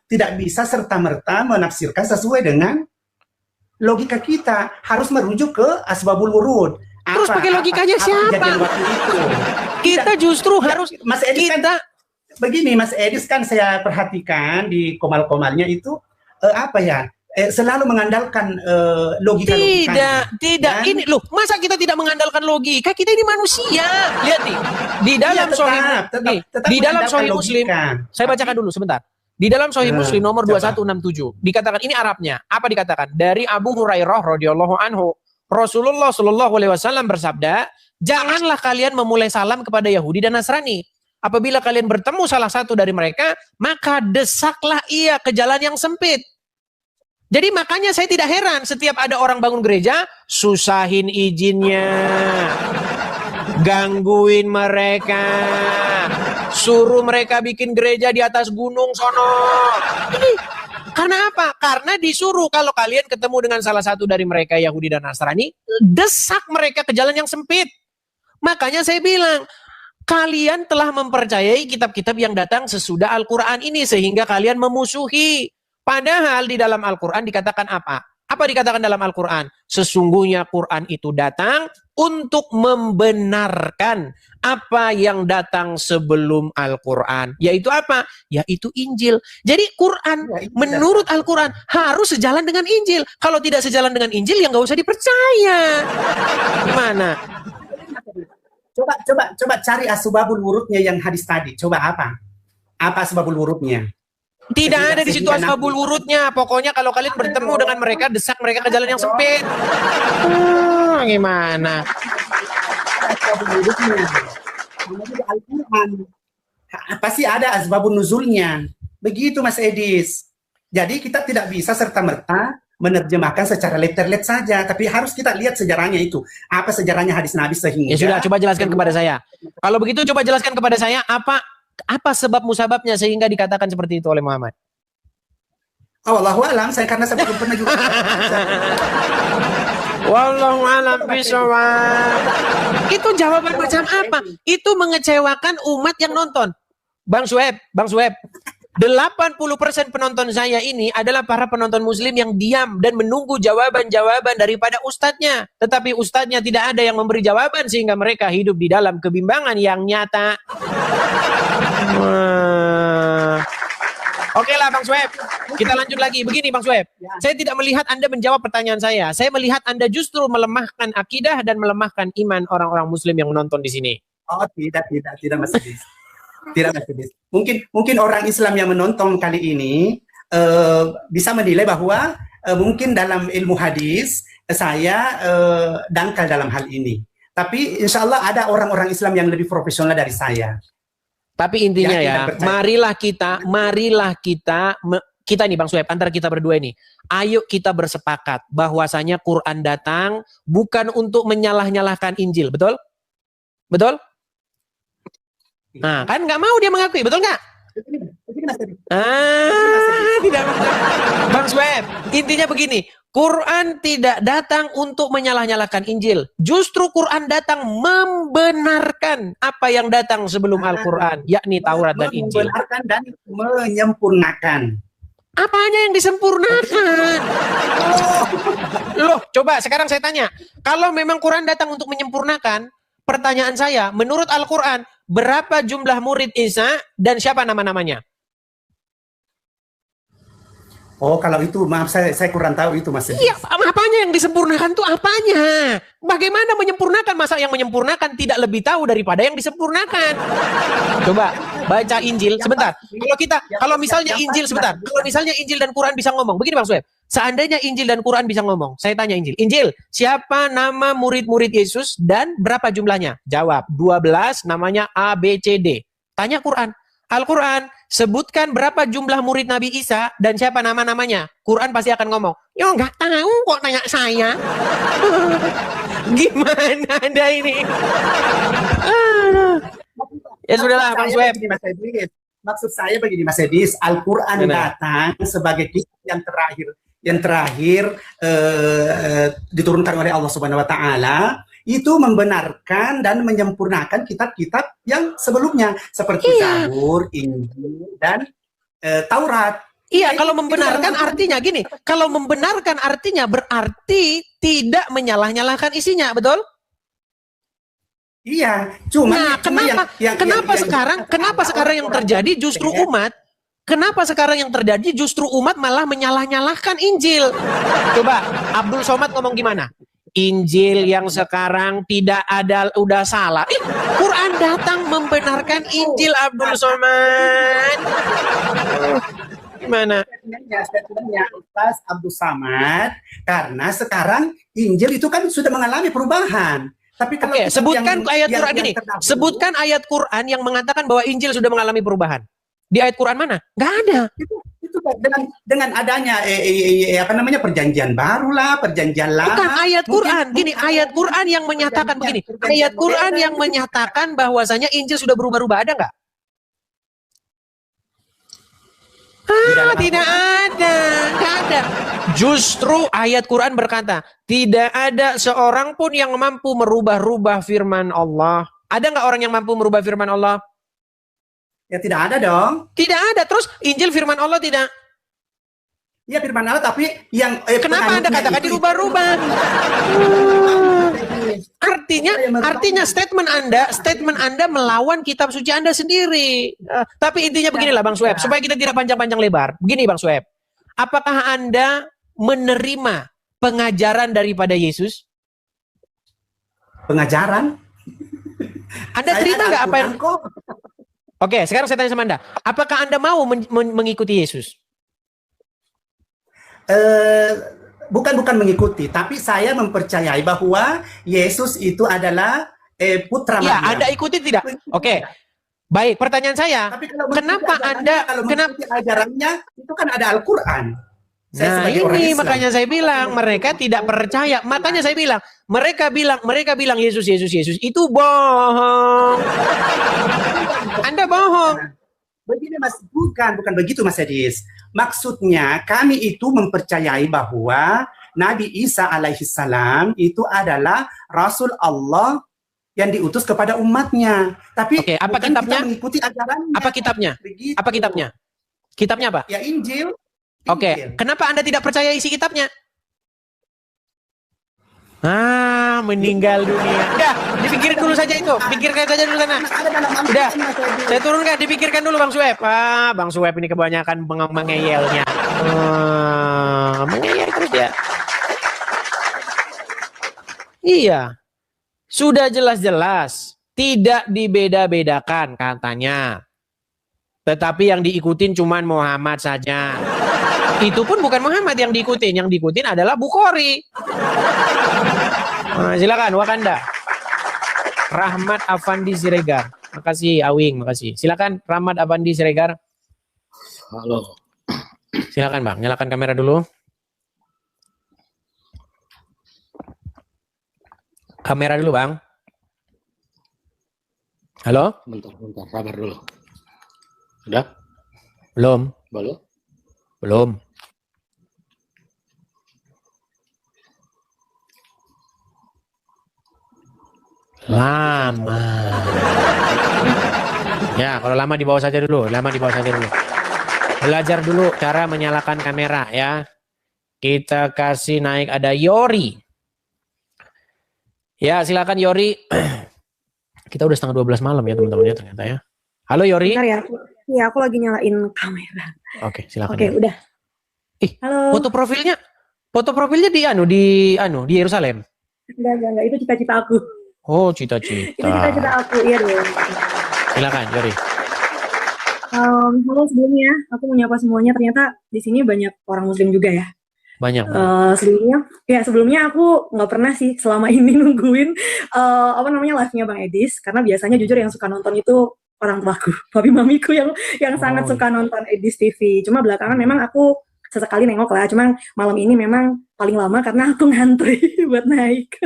tidak bisa serta-merta menafsirkan sesuai dengan logika kita. Harus merujuk ke asbabul wurud. Terus pakai logikanya siapa? Waktu itu. Kita justru harus Mas Edis begini Mas Edis kan saya perhatikan di komal-komalnya itu selalu mengandalkan logika. Tidak. Ini loh, masa kita tidak mengandalkan logika? Kita ini manusia. Lihat nih, di dalam di dalam Sahih Muslim. Saya bacakan dulu sebentar. Di dalam Sahih Muslim nomor 2167 dikatakan, ini Arabnya. Apa dikatakan? Dari Abu Hurairah radhiyallahu anhu, Rasulullah shallallahu alaihi wasallam bersabda, janganlah kalian memulai salam kepada Yahudi dan Nasrani. apabila kalian bertemu salah satu dari mereka, maka desaklah ia ke jalan yang sempit. Jadi makanya saya tidak heran setiap ada orang bangun gereja, susahin izinnya, gangguin mereka, suruh mereka bikin gereja di atas gunung sono. Ini karena apa? Karena disuruh kalau kalian ketemu dengan salah satu dari mereka Yahudi dan Nasrani, desak mereka ke jalan yang sempit. Makanya saya bilang, kalian telah mempercayai kitab-kitab yang datang sesudah Al-Quran ini sehingga kalian memusuhi. Padahal di dalam Al-Quran dikatakan apa? Apa dikatakan dalam Al-Quran? Sesungguhnya Quran itu datang untuk membenarkan apa yang datang sebelum Al-Quran. Yaitu apa? Yaitu Injil. Jadi Quran menurut Al-Quran harus sejalan dengan Injil. Kalau tidak sejalan dengan Injil ya nggak usah dipercaya. Gimana? Coba cari asbabul wurudnya yang hadis tadi. Coba apa? Apa asbabul wurudnya? Tidak ada di situ asbabul wurudnya. Pokoknya kalau kalian bertemu dengan mereka, desak mereka ke jalan yang sempit. Gimana? Asbabul wurudnya. Al-Quran. Pasti ada asbabun nuzulnya. Begitu Mas Edis. Jadi kita tidak bisa serta-merta menerjemahkan secara letter-let saja, tapi harus kita lihat sejarahnya itu. Apa sejarahnya hadis Nabi sehingga. Ya sudah, coba jelaskan kepada saya. Kalau begitu coba jelaskan kepada saya apa sebab musababnya sehingga dikatakan seperti itu oleh Muhammad? Wallahu alam, karena saya belum pernah juga. Wallahu alam bishawab. Itu jawaban macam apa? Itu mengecewakan umat yang nonton. Bang Sueb, 80% penonton saya ini adalah para penonton muslim yang diam dan menunggu jawaban-jawaban daripada ustadznya. Tetapi ustadznya tidak ada yang memberi jawaban sehingga mereka hidup di dalam kebimbangan yang nyata. Oke lah Bang Sueb, kita lanjut lagi. Begini Bang Sueb, saya tidak melihat Anda menjawab pertanyaan saya. Saya melihat Anda justru melemahkan akidah dan melemahkan iman orang-orang muslim yang menonton di sini. Oh tidak Mas Edis. Tidak Mas Edis. Mungkin orang Islam yang menonton kali ini bisa menilai bahwa mungkin dalam ilmu hadis saya dangkal dalam hal ini. Tapi insya Allah ada orang-orang Islam yang lebih profesional dari saya. Tapi intinya ya, marilah kita nih Bang Sueb, antara kita berdua ini, ayo kita bersepakat bahwasanya Quran datang bukan untuk menyalah-nyalahkan Injil, betul? Betul? Nah, kan nggak mau dia mengakui, betul nggak? Tidak. Bang Sueb, intinya begini, Quran tidak datang untuk menyalah-nyalahkan Injil. Justru Quran datang membenarkan apa yang datang sebelum Al-Quran, yakni Taurat dan Injil. Membenarkan dan menyempurnakan. Apanya yang disempurnakan? Loh, coba sekarang saya tanya. Kalau memang Quran datang untuk menyempurnakan, pertanyaan saya, menurut Al-Quran, berapa jumlah murid Isa dan siapa nama-namanya? Oh, kalau itu maaf saya kurang tahu itu Mas. Iya, apanya yang disempurnakan tuh apanya? Bagaimana menyempurnakan? Masa yang menyempurnakan tidak lebih tahu daripada yang disempurnakan? Coba baca Injil sebentar. Kalau misalnya Injil sebentar. Kalau misalnya Injil dan Quran bisa ngomong, begini Bang Sueb. Seandainya Injil dan Quran bisa ngomong, saya tanya Injil. Injil, siapa nama murid-murid Yesus dan berapa jumlahnya? Jawab, 12, namanya A, B, C, D. Tanya Quran. Al-Quran, sebutkan berapa jumlah murid Nabi Isa dan siapa nama-namanya. Quran pasti akan ngomong, ya nggak tahu kok tanya saya. Gimana Anda ini? Ya sudahlah Bang Sueb. Maksud saya begini Mas Edis, Al-Quran datang sebagai kitab yang terakhir diturunkan oleh Allah Subhanahu wa taala, itu membenarkan dan menyempurnakan kitab-kitab yang sebelumnya seperti Zabur, Injil dan Taurat. Iya, kalau membenarkan artinya gini, kalau membenarkan artinya berarti tidak menyalah-nyalahkan isinya, betul? Iya, cuma kenapa sekarang yang terjadi justru umat? Kenapa sekarang yang terjadi justru umat malah menyalah-nyalahkan Injil? Coba Abdul Somad ngomong gimana? Injil yang sekarang tidak ada, udah salah. Quran datang membenarkan Injil Abdul Somad. Gimana? Statementnya Ustaz Abdul Somad, karena sekarang Injil itu kan sudah mengalami perubahan. Tapi kalau Oke, kitab sebutkan ayat Quran gini. terdahulu, Sebutkan ayat Quran yang mengatakan bahwa Injil sudah mengalami perubahan. Di ayat Quran mana? Nggak ada. itu dengan adanya apa namanya perjanjian baru lah, perjanjian lama. Bukan ayat mungkin- Quran. Gini, mungkin ayat Quran yang menyatakan begini. Ayat Quran yang menyatakan bahwasanya Injil sudah berubah-ubah, ada nggak? Tidak ada. Nggak ada. Justru ayat Quran berkata, tidak ada seorang pun yang mampu merubah-rubah firman Allah. Ada nggak orang yang mampu merubah firman Allah? Ya tidak ada dong. Tidak ada. Terus Injil firman Allah tidak. Ya firman Allah, tapi yang Kenapa Anda penganutnya katakan itu- dirubah-rubah? Artinya statement Anda melawan kitab suci Anda sendiri. Tapi intinya beginilah Bang Sueb, supaya kita tidak panjang-panjang lebar. Begini Bang Sueb, apakah Anda menerima pengajaran daripada Yesus? pengajaran. Anda Saya terima ada nggak apa yang... Al-Quran kok. Oke, sekarang saya tanya sama Anda, apakah Anda mau mengikuti Yesus? Bukan mengikuti, tapi saya mempercayai bahwa Yesus itu adalah putra Ya, Maria. Anda ikuti tidak? Oke. Baik, pertanyaan saya, Tapi kalau mengikuti kenapa ajarannya, Anda ajarannya itu kan ada Al-Quran. Saya Nah sebagai orang ini Islam. makanya saya bilang mereka tidak percaya. Makanya saya bilang mereka bilang Yesus itu bohong. Anda bohong. Begini Mas, bukan begitu Mas Edis. Maksudnya kami itu mempercayai bahwa Nabi Isa alaihissalam itu adalah Rasul Allah yang diutus kepada umatnya. Tapi Oke, apa bukan kitabnya? kita mengikuti ajarannya. Apa kitabnya? Begitu. Apa kitabnya? Kitabnya apa? Ya Injil. Oke, Injil. kenapa Anda tidak percaya isi kitabnya? Meninggal dunia. Udah, dipikirin dulu saja itu. Pikirkan saja dulu sana. Ada dalam Al-Quran, Udah, Mas Edis. saya turunkan, dipikirkan dulu Bang Sueb. Bang Sueb ini kebanyakan mengeyelnya. Mengeyel terus ya. Iya. Sudah jelas-jelas tidak dibeda-bedakan katanya. Tetapi yang diikutin cuman Muhammad saja. Itu pun bukan Muhammad yang diikutin adalah Bukhari. Silakan Wakanda. Rahmat Afandi Siregar. Makasih Awing, makasih. Silakan Rahmat Afandi Siregar. Halo. Silakan Bang, nyalakan kamera dulu. Kamera dulu Bang. Halo? Bentar, sabar dulu. Udah? Belum. Belum. Lama. Ya, kalau lama di bawah saja dulu. Belajar dulu cara menyalakan kamera ya. Kita kasih naik, ada Yori. Ya, silakan Yori. Kita udah 11:30 malam ya teman-teman ya ternyata ya. Halo Yori. Bentar ya, aku lagi nyalain kamera. Oke, silakan. Oke, Yori. udah. Halo. Foto profilnya di Yerusalem. Enggak, itu cita-cita aku. Oh, Itu cita-cita cita-cita. aku, iya dong. Silakan Yori. Halo sebelumnya, aku menyapa semuanya. Ternyata di sini banyak orang Muslim juga ya. Banyak. Sebelumnya aku nggak pernah sih selama ini nungguin live-nya Bang Edis, karena biasanya jujur yang suka nonton itu orang tuaku, papi mamiku yang sangat suka nonton Edis TV. Cuma belakangan memang aku sesekali nengok lah. Cuma malam ini memang paling lama karena aku ngantri buat naik.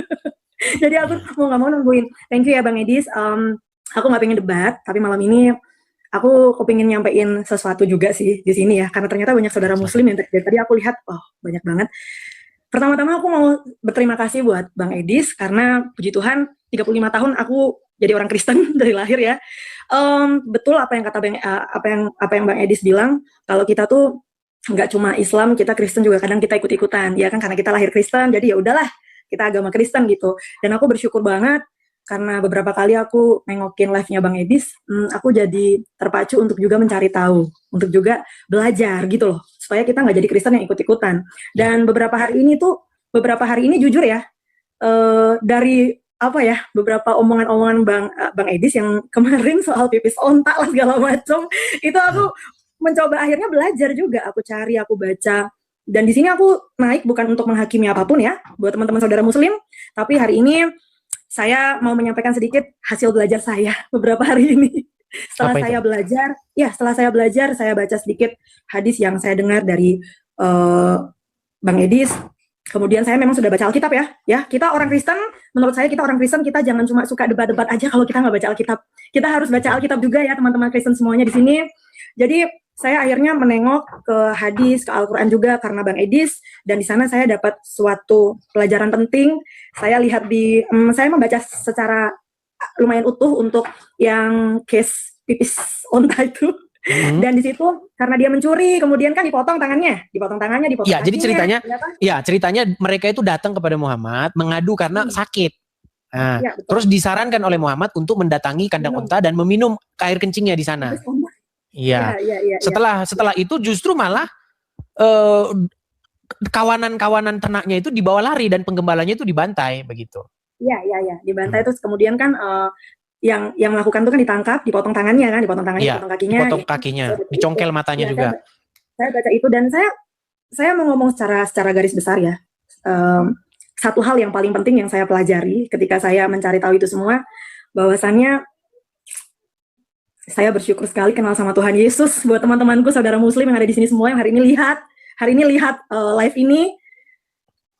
Jadi aku mau nggak mau nungguin. Thank you ya Bang Edis. Aku nggak pengen debat, tapi malam ini aku kepingin nyampein sesuatu juga sih di sini ya, karena ternyata banyak saudara Muslim yang dari tadi aku lihat, banyak banget. Pertama-tama aku mau berterima kasih buat Bang Edis karena puji Tuhan 35 tahun aku jadi orang Kristen dari lahir ya. Betul apa yang kata apa yang Bang Edis bilang, kalau kita tuh nggak cuma Islam, kita Kristen juga kadang kita ikut-ikutan, ya kan, karena kita lahir Kristen, jadi ya udahlah kita agama Kristen gitu. Dan aku bersyukur banget karena beberapa kali aku nengokin live-nya Bang Edis, aku jadi terpacu untuk juga mencari tahu, untuk juga belajar gitu loh, supaya kita nggak jadi Kristen yang ikut-ikutan. Dan beberapa hari ini jujur ya, dari beberapa omongan-omongan Bang Edis yang kemarin soal pipis ontak lah segala macam, itu aku mencoba akhirnya belajar juga, aku cari, aku baca. Dan di sini aku naik bukan untuk menghakimi apapun ya, buat teman-teman saudara Muslim, tapi hari ini saya mau menyampaikan sedikit hasil belajar saya beberapa hari ini. Setelah saya belajar, saya baca sedikit hadis yang saya dengar dari Bang Edis. Kemudian saya memang sudah baca Alkitab ya. Kita orang Kristen, menurut saya kita orang Kristen, kita jangan cuma suka debat-debat aja kalau kita nggak baca Alkitab. Kita harus baca Alkitab juga ya teman-teman Kristen semuanya di sini. Jadi saya akhirnya menengok ke hadis, ke Al-Quran juga karena Bang Edis, dan di sana saya dapat suatu pelajaran penting. Saya lihat saya membaca secara lumayan utuh untuk yang case pipis onta itu. Dan di situ karena dia mencuri, kemudian kan dipotong tangannya, dipotong ya, kakinya. Jadi ceritanya mereka itu datang kepada Muhammad mengadu karena sakit. Nah, terus disarankan oleh Muhammad untuk mendatangi kandang onta dan meminum air kencingnya di sana. Iya. Setelah itu justru malah kawanan-kawanan ternaknya itu dibawa lari dan penggembalanya itu dibantai begitu. Iya, dibantai. Terus kemudian kan yang melakukan itu kan ditangkap, dipotong tangannya, dipotong kakinya, dipotong kakinya, dicongkel matanya juga. Saya baca itu dan saya mau ngomong secara garis besar ya. Satu hal yang paling penting yang saya pelajari ketika saya mencari tahu itu semua, bahwasannya saya bersyukur sekali kenal sama Tuhan Yesus. Buat teman-temanku, saudara Muslim yang ada di sini semua yang hari ini lihat live ini.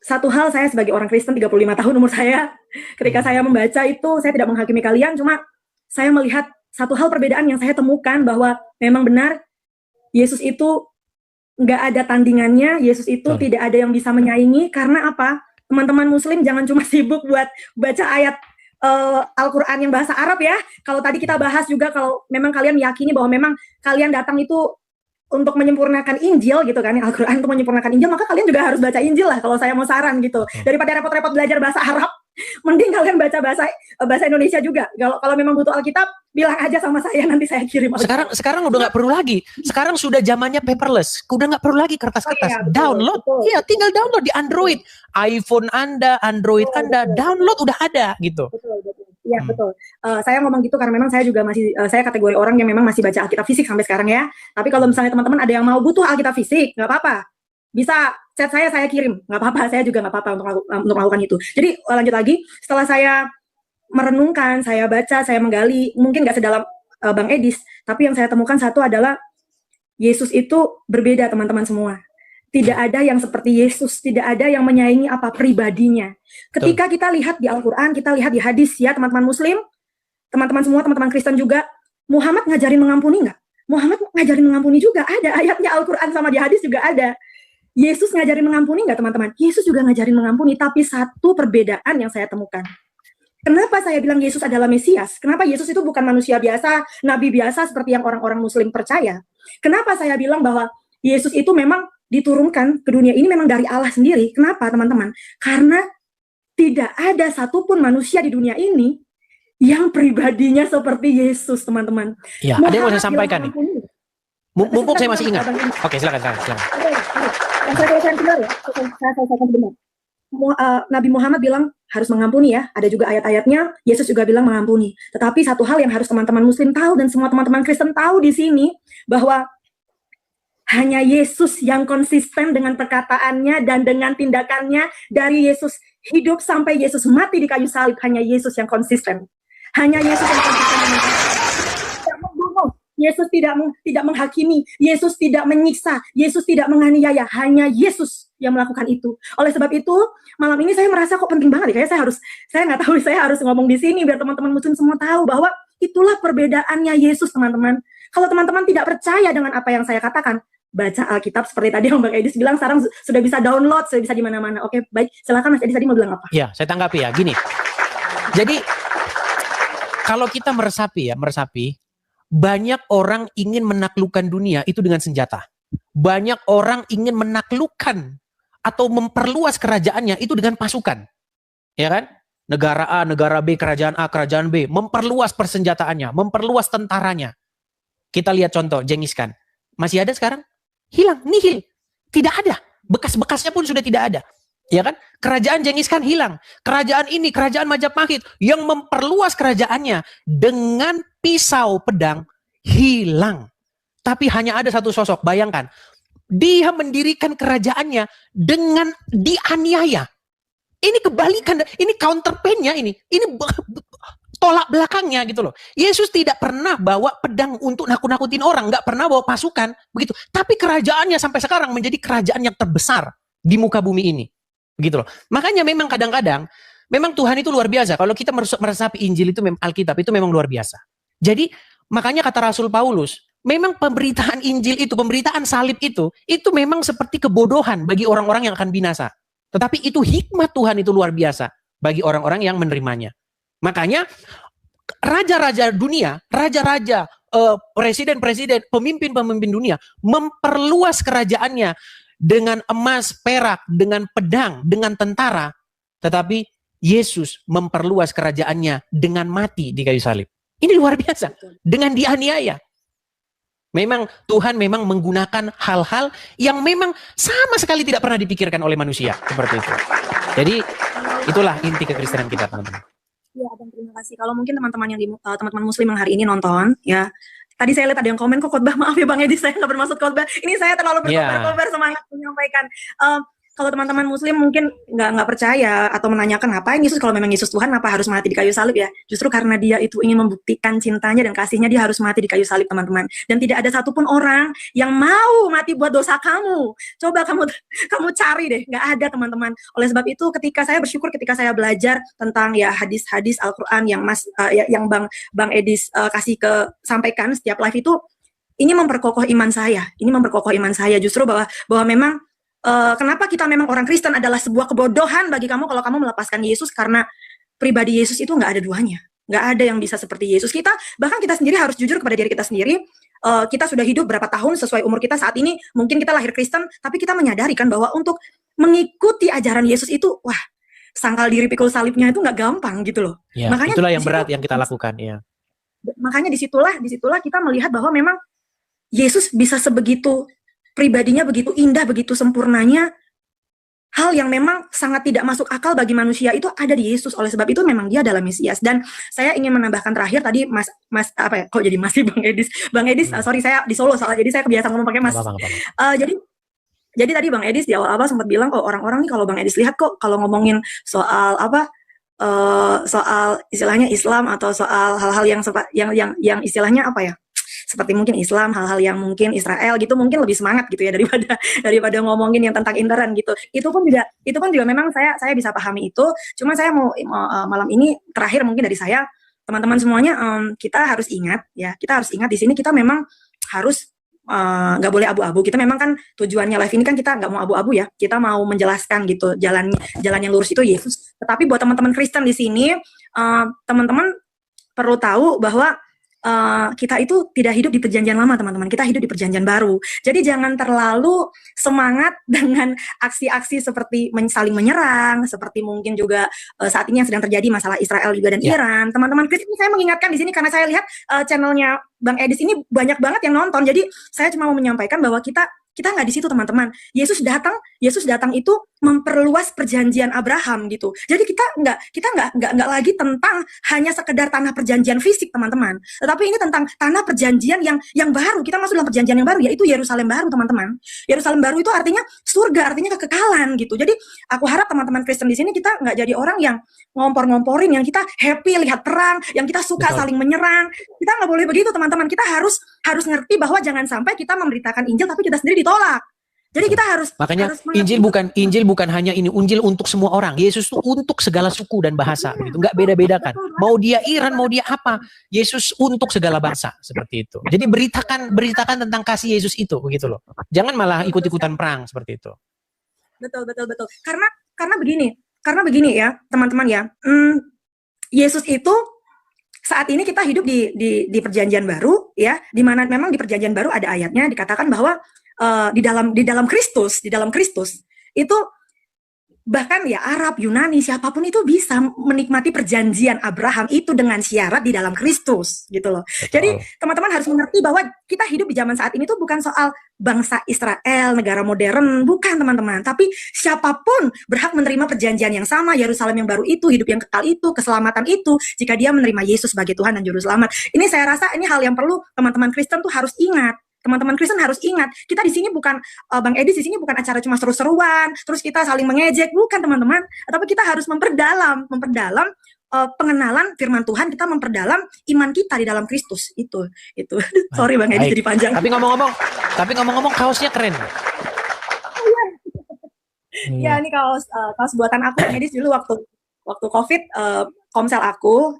Satu hal, saya sebagai orang Kristen 35 tahun umur saya, ketika saya membaca itu, saya tidak menghakimi kalian, cuma saya melihat satu hal perbedaan yang saya temukan bahwa memang benar Yesus itu nggak ada tandingannya, Yesus itu tidak ada yang bisa menyaingi. Karena apa? Teman-teman Muslim jangan cuma sibuk buat baca ayat Al-Quran yang bahasa Arab ya. Kalau tadi kita bahas juga, kalau memang kalian meyakini bahwa memang kalian datang itu untuk menyempurnakan Injil gitu kan, Al-Quran untuk menyempurnakan Injil, maka kalian juga harus baca Injil lah kalau saya mau saran gitu. Daripada repot-repot belajar bahasa Arab, mending kalian baca bahasa Indonesia juga. Kalau memang butuh Alkitab, bilang aja sama saya, nanti saya kirim. Sekarang udah nggak perlu lagi. Sekarang sudah zamannya paperless. Udah nggak perlu lagi kertas-kertas. Download. Iya, tinggal download di Android. iPhone Anda, Android Anda, download udah ada gitu. Iya, betul. Saya ngomong gitu karena memang saya juga saya kategori orang yang memang masih baca Alkitab fisik sampai sekarang ya. Tapi kalau misalnya teman-teman ada yang mau butuh Alkitab fisik, nggak apa-apa. Bisa chat saya kirim. Nggak apa-apa, saya juga nggak apa-apa untuk melakukan itu. Jadi lanjut lagi, setelah saya merenungkan, saya baca, saya menggali, mungkin nggak sedalam Bang Edis, tapi yang saya temukan satu adalah Yesus itu berbeda, teman-teman semua. Tidak ada yang seperti Yesus, tidak ada yang menyaingi apa pribadinya. Ketika kita lihat di Al-Quran, kita lihat di hadis ya teman-teman Muslim, teman-teman semua, teman-teman Kristen juga, Muhammad ngajarin mengampuni nggak? Muhammad ngajarin mengampuni juga, ada ayatnya Al-Quran sama di hadis juga ada. Yesus ngajarin mengampuni nggak teman-teman? Yesus juga ngajarin mengampuni, tapi satu perbedaan yang saya temukan. Kenapa saya bilang Yesus adalah Mesias? Kenapa Yesus itu bukan manusia biasa, nabi biasa seperti yang orang-orang Muslim percaya? Kenapa saya bilang bahwa Yesus itu memang diturunkan ke dunia ini memang dari Allah sendiri? Kenapa teman-teman? Karena tidak ada satupun manusia di dunia ini yang pribadinya seperti Yesus, teman-teman. Ya, ada yang mau saya sampaikan nih. Mumpung saya masih ingat. Oke, silakan. Yang saya selesaikan benar ya. Saya selesaikan benar. Nabi Muhammad bilang harus mengampuni ya. Ada juga ayat-ayatnya. Yesus juga bilang mengampuni. Tetapi satu hal yang harus teman-teman Muslim tahu dan semua teman-teman Kristen tahu di sini, bahwa hanya Yesus yang konsisten dengan perkataannya dan dengan tindakannya. Dari Yesus hidup sampai Yesus mati di kayu salib, hanya Yesus yang konsisten. Hanya Yesus yang konsisten. Tidak membunuh, Yesus tidak menghakimi, Yesus tidak menyiksa, Yesus tidak menganiaya. Hanya Yesus yang melakukan itu. Oleh sebab itu, malam ini saya merasa kok penting banget. Kayaknya saya nggak tahu, saya harus ngomong di sini biar teman-teman Muslim semua tahu bahwa itulah perbedaannya Yesus, teman-teman. Kalau teman-teman tidak percaya dengan apa yang saya katakan, baca Alkitab seperti tadi yang Bang Edis bilang, sekarang sudah bisa download, sudah bisa di mana-mana. Oke, baik. Silakan Mas Edis, tadi mau bilang apa? Ya, saya tanggapi ya. Gini. Jadi kalau kita meresapi, banyak orang ingin menaklukkan dunia itu dengan senjata. Banyak orang ingin menaklukkan atau memperluas kerajaannya itu dengan pasukan. Ya kan? Negara A, negara B, kerajaan A, kerajaan B, memperluas persenjataannya, memperluas tentaranya. Kita lihat contoh Genghis Khan. Masih ada sekarang? Hilang, nihil. Tidak ada. Bekas-bekasnya pun sudah tidak ada. Ya kan? Kerajaan Genghis Khan hilang. Kerajaan ini, kerajaan Majapahit yang memperluas kerajaannya dengan pisau pedang hilang. Tapi hanya ada satu sosok, bayangkan. Dia mendirikan kerajaannya dengan dianiaya. Ini kebalikan, ini counterpainnya ini tolak belakangnya gitu loh. Yesus tidak pernah bawa pedang untuk nakut-nakutin orang, nggak pernah bawa pasukan begitu. Tapi kerajaannya sampai sekarang menjadi kerajaan yang terbesar di muka bumi ini, begitu loh. Makanya memang kadang-kadang memang Tuhan itu luar biasa. Kalau kita meresapi Injil itu, Alkitab itu memang luar biasa. Jadi makanya kata Rasul Paulus, memang pemberitaan Injil itu, pemberitaan salib itu memang seperti kebodohan bagi orang-orang yang akan binasa. Tetapi itu hikmat Tuhan itu luar biasa bagi orang-orang yang menerimanya. Makanya raja-raja dunia, raja-raja, presiden-presiden, pemimpin-pemimpin dunia memperluas kerajaannya dengan emas, perak, dengan pedang, dengan tentara. Tetapi Yesus memperluas kerajaannya dengan mati di kayu salib. Ini luar biasa. Dengan dianiaya. Memang Tuhan memang menggunakan hal-hal yang memang sama sekali tidak pernah dipikirkan oleh manusia. Seperti itu. Jadi itulah inti kekristenan kita, teman-teman. Ya, dan terima kasih. Kalau mungkin teman-teman yang teman-teman muslim yang hari ini nonton, ya. Tadi saya lihat ada yang komen kok khotbah, maaf ya Bang Edi, saya nggak bermaksud khotbah. Ini saya terlalu berkobar semangat menyampaikan. Kalau teman-teman muslim mungkin nggak percaya atau menanyakan ngapain Yesus, kalau memang Yesus Tuhan apa harus mati di kayu salib ya? Justru karena dia itu ingin membuktikan cintanya dan kasihnya, dia harus mati di kayu salib, teman-teman. Dan tidak ada satupun orang yang mau mati buat dosa kamu. Coba kamu cari deh, nggak ada, teman-teman. Oleh sebab itu ketika saya bersyukur ketika saya belajar tentang ya hadis-hadis Al-Quran yang yang Bang Edis sampaikan setiap live itu, ini memperkokoh iman saya. Ini memperkokoh iman saya justru bahwa memang kenapa kita memang orang Kristen adalah sebuah kebodohan bagi kamu kalau kamu melepaskan Yesus, karena pribadi Yesus itu nggak ada duanya, nggak ada yang bisa seperti Yesus. Bahkan kita sendiri harus jujur kepada diri kita sendiri. Kita sudah hidup berapa tahun sesuai umur kita saat ini, mungkin kita lahir Kristen, tapi kita menyadari kan bahwa untuk mengikuti ajaran Yesus itu, wah, sangkal diri pikul salibnya itu nggak gampang gitu loh. Ya, makanya itulah yang berat yang kita lakukan. Ya. Makanya disitulah kita melihat bahwa memang Yesus bisa sebegitu pribadinya, begitu indah, begitu sempurnanya, hal yang memang sangat tidak masuk akal bagi manusia itu ada di Yesus. Oleh sebab itu memang dia adalah Mesias. Dan saya ingin menambahkan terakhir tadi Mas apa ya, kok jadi masih Bang Edis, sorry saya di Solo salah, jadi saya kebiasaan ngomong pakai Mas. Jadi tadi Bang Edis di awal-awal sempat bilang kok orang-orang nih, kalau Bang Edis lihat kok kalau ngomongin soal soal istilahnya Islam atau soal hal-hal yang istilahnya apa ya, seperti mungkin Islam, hal-hal yang mungkin Israel gitu, mungkin lebih semangat gitu ya daripada ngomongin yang tentang intern gitu. Itu pun juga memang saya bisa pahami itu. Cuma saya mau malam ini terakhir mungkin dari saya, teman-teman semuanya, kita harus ingat di sini kita memang harus nggak boleh abu-abu. Kita memang kan tujuannya live ini kan kita nggak mau abu-abu ya. Kita mau menjelaskan gitu jalan yang lurus itu Yesus. Tetapi buat teman-teman Kristen di sini, teman-teman perlu tahu bahwa kita itu tidak hidup di perjanjian lama, teman-teman. Kita hidup di perjanjian baru. Jadi jangan terlalu semangat dengan aksi-aksi seperti saling menyerang, seperti mungkin juga saat ini yang sedang terjadi masalah Israel juga dan Iran. Teman-teman Kristen, saya mengingatkan di sini karena saya lihat channelnya Bang Edis ini banyak banget yang nonton. Jadi saya cuma mau menyampaikan bahwa kita nggak di situ, teman-teman. Yesus datang itu memperluas perjanjian Abraham gitu. Jadi kita nggak lagi tentang hanya sekedar tanah perjanjian fisik, teman-teman. Tetapi ini tentang tanah perjanjian yang baru. Kita masuk dalam perjanjian yang baru, yaitu Yerusalem baru, teman-teman. Yerusalem baru itu artinya surga, artinya kekekalan gitu. Jadi aku harap teman-teman Kristen di sini kita nggak jadi orang yang ngompor-ngomporin, yang kita happy lihat perang, yang kita suka saling menyerang. Kita nggak boleh begitu, teman-teman. Kita harus ngerti bahwa jangan sampai kita memberitakan Injil tapi kita sendiri ditolak. Jadi kita makanya Injil bukan hanya ini, Injil untuk semua orang. Yesus itu untuk segala suku dan bahasa, begitu. Nggak beda-bedakan. Mau dia Iran, mau dia apa, Yesus untuk segala bangsa, seperti itu. Jadi beritakan tentang kasih Yesus itu, begitu loh. Jangan malah ikut-ikutan perang seperti itu. Betul. Karena begini ya, teman-teman ya. Yesus itu saat ini kita hidup di perjanjian baru ya, di mana memang di perjanjian baru ada ayatnya dikatakan bahwa di dalam Kristus itu bahkan ya Arab, Yunani, siapapun itu bisa menikmati perjanjian Abraham itu dengan syarat di dalam Kristus gitu loh. Betul. Jadi teman-teman harus mengerti bahwa kita hidup di zaman saat ini tuh bukan soal bangsa Israel, negara modern, bukan, teman-teman. Tapi siapapun berhak menerima perjanjian yang sama, Yerusalem yang baru itu, hidup yang kekal itu, keselamatan itu, jika dia menerima Yesus sebagai Tuhan dan Juru Selamat. Ini saya rasa ini hal yang perlu teman-teman Kristen tuh harus ingat. teman-teman Kristen harus ingat, kita di sini bukan Bang Edis di sini bukan acara cuma seru-seruan, terus kita saling mengejek, bukan teman-teman. Tapi kita harus memperdalam pengenalan firman Tuhan, kita memperdalam iman kita di dalam Kristus. Itu. Sorry Bang Edis jadi panjang. Tapi ngomong-ngomong kaosnya keren. Ya, ini kaos buatan aku, Bang Edis, dulu waktu COVID, komsel aku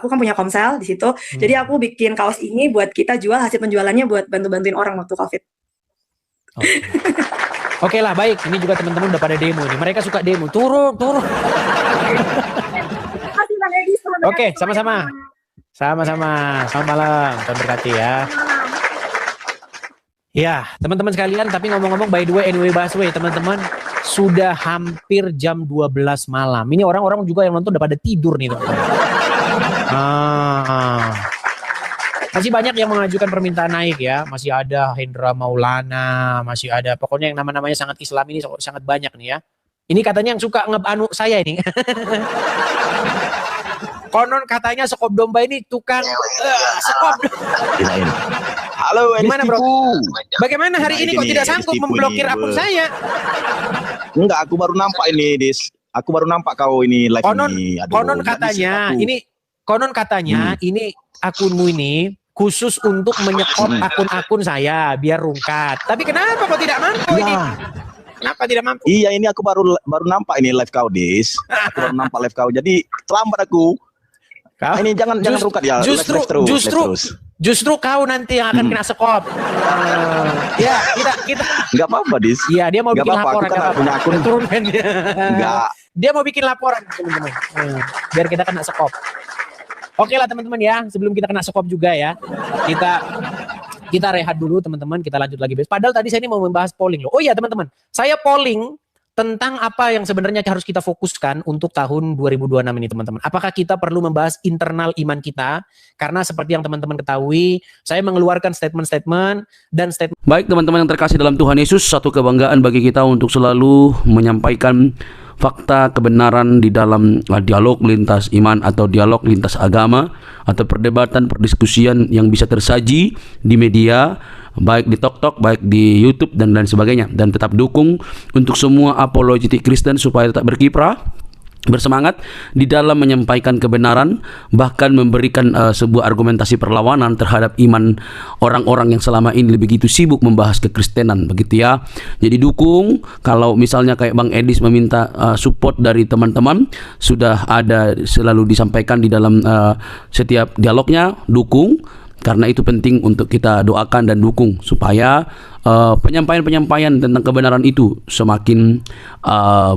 kan punya komsel di situ. Jadi aku bikin kaos ini buat kita jual, hasil penjualannya buat bantu-bantuin orang waktu COVID. Oke lah, baik. Ini juga teman-teman udah pada demo nih. Mereka suka demo. Turun. Oke, sama-sama. Selamat malam. Tuhan berkati ya. Ya, teman-teman sekalian, tapi ngomong-ngomong by the way, anyway Busway, teman-teman, sudah hampir jam 12 malam. Ini orang-orang juga yang nonton udah pada tidur nih, teman-teman. Masih banyak yang mengajukan permintaan naik ya. Masih ada Hendra Maulana, masih ada, pokoknya yang nama-namanya sangat Islam ini sangat banyak nih ya. Ini katanya yang suka nge-anu saya ini. Konon katanya Sekop Domba ini tukang sekop. Halo, gimana bro? Bagaimana hari ini kok tidak sanggup memblokir akun saya? Enggak, aku baru nampak ini, Dis. Aku baru nampak kau ini live ini. Aduh, konon katanya ini akunmu ini khusus untuk menyekop akun-akun saya biar rungkat. Tapi kenapa kok tidak mampu ini? Kenapa tidak mampu? Iya, ini aku baru nampak ini live kau, Dis. Aku baru nampak live kau. Jadi terlambat aku. Ini jangan rungkat ya. Justru kau nanti yang akan kena sekop. Ya, kita enggak apa-apa, Dis. Iya, dia mau bikin laporan. Aku kan punya akun. Turunkan dia. Enggak. Dia mau bikin laporan, teman-teman. Biar kita kena sekop. Oke lah teman-teman ya, sebelum kita kena sekop juga ya. Kita rehat dulu teman-teman, kita lanjut lagi besok. Padahal tadi saya ini mau membahas polling loh. Oh iya teman-teman, saya polling tentang apa yang sebenarnya harus kita fokuskan untuk tahun 2026 ini teman-teman. Apakah kita perlu membahas internal iman kita? Karena seperti yang teman-teman ketahui, saya mengeluarkan statement-statement dan statement. Baik teman-teman yang terkasih dalam Tuhan Yesus, satu kebanggaan bagi kita untuk selalu menyampaikan fakta kebenaran di dalam dialog lintas iman atau dialog lintas agama atau perdebatan, perdiskusian yang bisa tersaji di media, baik di TokTok, baik di YouTube dan lain sebagainya. Dan tetap dukung untuk semua apologetik Kristen supaya tetap berkiprah, bersemangat di dalam menyampaikan kebenaran, bahkan memberikan sebuah argumentasi perlawanan terhadap iman orang-orang yang selama ini begitu sibuk membahas kekristenan, begitu ya. Jadi dukung, kalau misalnya kayak Bang Edis meminta support dari teman-teman, sudah ada selalu disampaikan di dalam setiap dialognya, dukung. Karena itu penting untuk kita doakan dan dukung supaya penyampaian-penyampaian tentang kebenaran itu semakin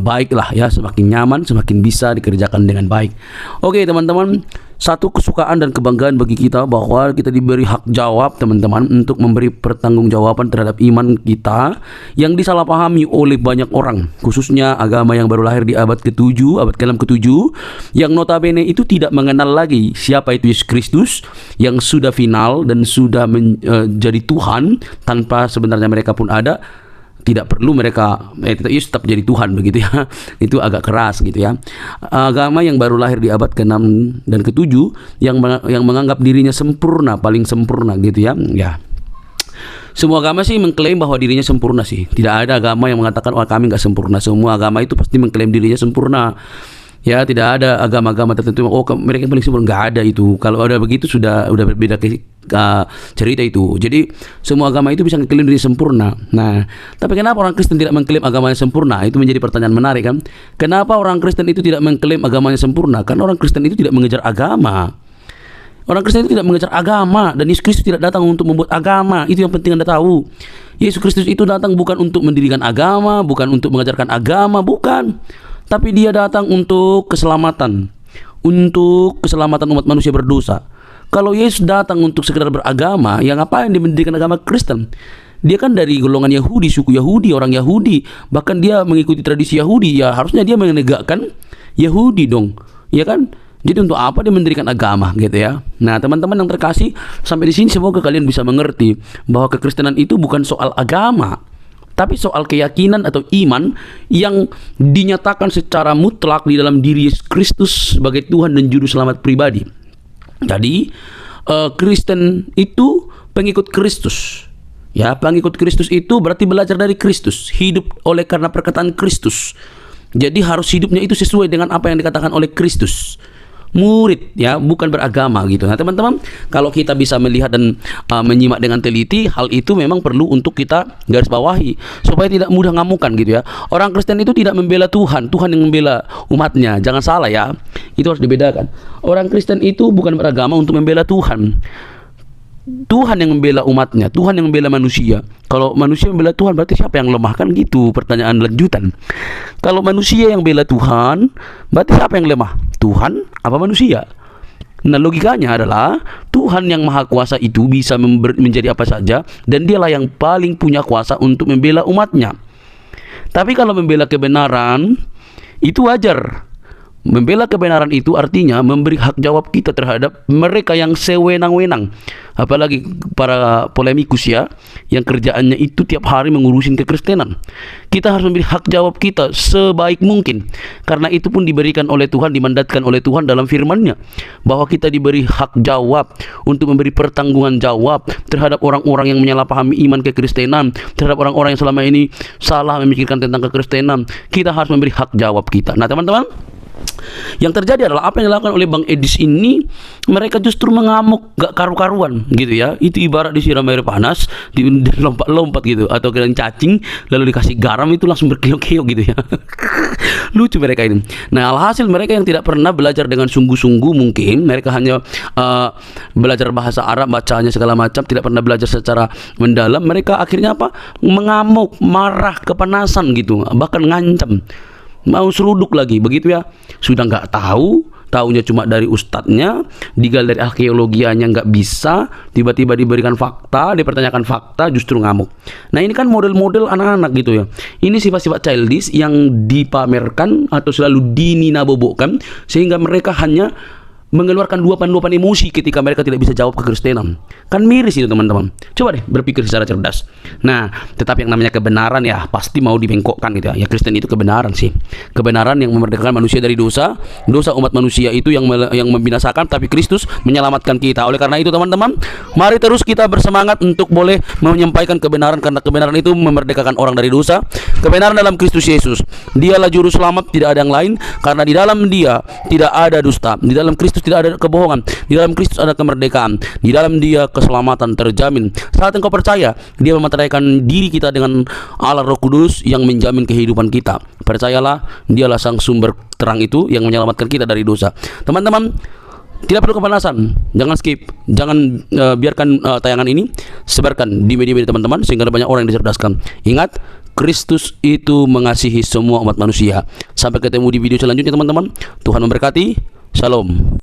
baik lah ya, semakin nyaman, semakin bisa dikerjakan dengan baik. Oke teman-teman, satu kesukaan dan kebanggaan bagi kita bahwa kita diberi hak jawab teman-teman untuk memberi pertanggungjawaban terhadap iman kita yang disalahpahami oleh banyak orang, khususnya agama yang baru lahir di abad ke-7, abad ke-6 ke-7, yang notabene itu tidak mengenal lagi siapa itu Yesus Kristus yang sudah final dan sudah menjadi Tuhan tanpa sebenarnya mereka pun ada. Tidak perlu mereka Yesus tetap jadi Tuhan begitu ya. Itu agak keras gitu ya. Agama yang baru lahir di abad ke-6 dan ke-7 yang menganggap dirinya sempurna, paling sempurna gitu ya. Ya. Semua agama sih mengklaim bahwa dirinya sempurna sih. Tidak ada agama yang mengatakan kami nggak sempurna. Semua agama itu pasti mengklaim dirinya sempurna. Ya, tidak ada agama-agama tertentu mereka paling sempurna, nggak ada itu. Kalau ada begitu sudah berbeda cerita itu. Jadi semua agama itu bisa mengklaim diri sempurna. Nah, tapi kenapa orang Kristen tidak mengklaim agamanya sempurna? Itu menjadi pertanyaan menarik kan? Kenapa orang Kristen itu tidak mengklaim agamanya sempurna? Karena orang Kristen itu tidak mengejar agama. Orang Kristen itu tidak mengejar agama, dan Yesus Kristus tidak datang untuk membuat agama. Itu yang penting Anda tahu. Yesus Kristus itu datang bukan untuk mendirikan agama, bukan untuk mengajarkan agama, bukan. Tapi dia datang untuk keselamatan umat manusia berdosa. Kalau Yesus datang untuk sekedar beragama, yang ngapain dia mendirikan agama Kristen? Dia kan dari golongan Yahudi, suku Yahudi, orang Yahudi, bahkan dia mengikuti tradisi Yahudi. Ya harusnya dia menegakkan Yahudi dong, ya kan? Jadi untuk apa dia mendirikan agama gitu ya? Nah teman-teman yang terkasih, sampai di sini semoga kalian bisa mengerti bahwa kekristenan itu bukan soal agama, tapi soal keyakinan atau iman yang dinyatakan secara mutlak di dalam diri Yesus Kristus sebagai Tuhan dan Juru Selamat pribadi. Jadi Kristen itu pengikut Kristus. Ya, pengikut Kristus itu berarti belajar dari Kristus, hidup oleh karena perkataan Kristus. Jadi harus hidupnya itu sesuai dengan apa yang dikatakan oleh Kristus. Murid, ya, bukan beragama gitu. Nah teman-teman, kalau kita bisa melihat dan menyimak dengan teliti, hal itu memang perlu untuk kita garis bawahi supaya tidak mudah ngamukan gitu ya. Orang Kristen itu tidak membela Tuhan, Tuhan yang membela umatnya. Jangan salah ya, itu harus dibedakan. Orang Kristen itu bukan beragama untuk membela Tuhan. Tuhan yang membela umatnya, Tuhan yang membela manusia. Kalau manusia membela Tuhan, berarti siapa yang lemah? Kan gitu pertanyaan lanjutan. Kalau manusia yang bela Tuhan, berarti siapa yang lemah? Tuhan apa manusia? Nah logikanya adalah Tuhan yang maha kuasa itu bisa menjadi apa saja, dan dialah yang paling punya kuasa untuk membela umatnya. Tapi kalau membela kebenaran, itu wajar. Membela kebenaran itu artinya memberi hak jawab kita terhadap mereka yang sewenang-wenang. Apalagi para polemikus ya, yang kerjaannya itu tiap hari mengurusin kekristenan. Kita harus memberi hak jawab kita sebaik mungkin. Karena itu pun diberikan oleh Tuhan, dimandatkan oleh Tuhan dalam firman-Nya, bahwa kita diberi hak jawab untuk memberi pertanggungan jawab terhadap orang-orang yang menyalahpahami iman kekristenan, terhadap orang-orang yang selama ini salah memikirkan tentang kekristenan. Kita harus memberi hak jawab kita. Nah teman-teman, yang terjadi adalah apa yang dilakukan oleh Bang Edis ini, mereka justru mengamuk gak karu-karuan gitu ya. Itu ibarat disiram air panas, lompat-lompat gitu, atau kalian cacing lalu dikasih garam itu langsung berkiok-kiok gitu ya. Lucu mereka ini. Nah alhasil mereka yang tidak pernah belajar dengan sungguh-sungguh, mungkin mereka hanya belajar bahasa Arab, bacanya segala macam, tidak pernah belajar secara mendalam. Mereka akhirnya apa? Mengamuk, marah, kepanasan gitu, bahkan ngancam, mau seruduk lagi begitu ya. Sudah nggak tahu, taunya cuma dari ustadznya, digali dari arkeologianya nggak bisa, tiba-tiba diberikan fakta, dipertanyakan fakta, justru ngamuk. Nah ini kan model-model anak-anak gitu ya. Ini sifat-sifat childish yang dipamerkan atau selalu dininabobokan, sehingga mereka hanya mengeluarkan luapan-luapan emosi ketika mereka tidak bisa jawab kekristenan. Kan miris itu teman-teman. Coba deh berpikir secara cerdas. Nah, tetapi yang namanya kebenaran ya pasti mau dibengkokkan gitu ya. Ya Kristen itu kebenaran sih. Kebenaran yang memerdekakan manusia dari dosa. Dosa umat manusia itu yang membinasakan, tapi Kristus menyelamatkan kita. Oleh karena itu teman-teman, mari terus kita bersemangat untuk boleh menyampaikan kebenaran, karena kebenaran itu memerdekakan orang dari dosa. Kebenaran dalam Kristus Yesus. Dialah juru selamat, tidak ada yang lain, karena di dalam Dia tidak ada dusta. Di dalam Kristus tidak ada kebohongan. Di dalam Kristus ada kemerdekaan. Di dalam Dia keselamatan terjamin. Saat engkau percaya, Dia memateraikan diri kita dengan Allah Roh Kudus yang menjamin kehidupan kita. Percayalah, Dialah sang sumber terang itu yang menyelamatkan kita dari dosa. Teman-teman, tidak perlu kepanasan, jangan skip, jangan biarkan tayangan ini, sebarkan di media-media teman-teman sehingga ada banyak orang yang dicerdaskan. Ingat, Kristus itu mengasihi semua umat manusia. Sampai ketemu di video selanjutnya teman-teman. Tuhan memberkati. Shalom.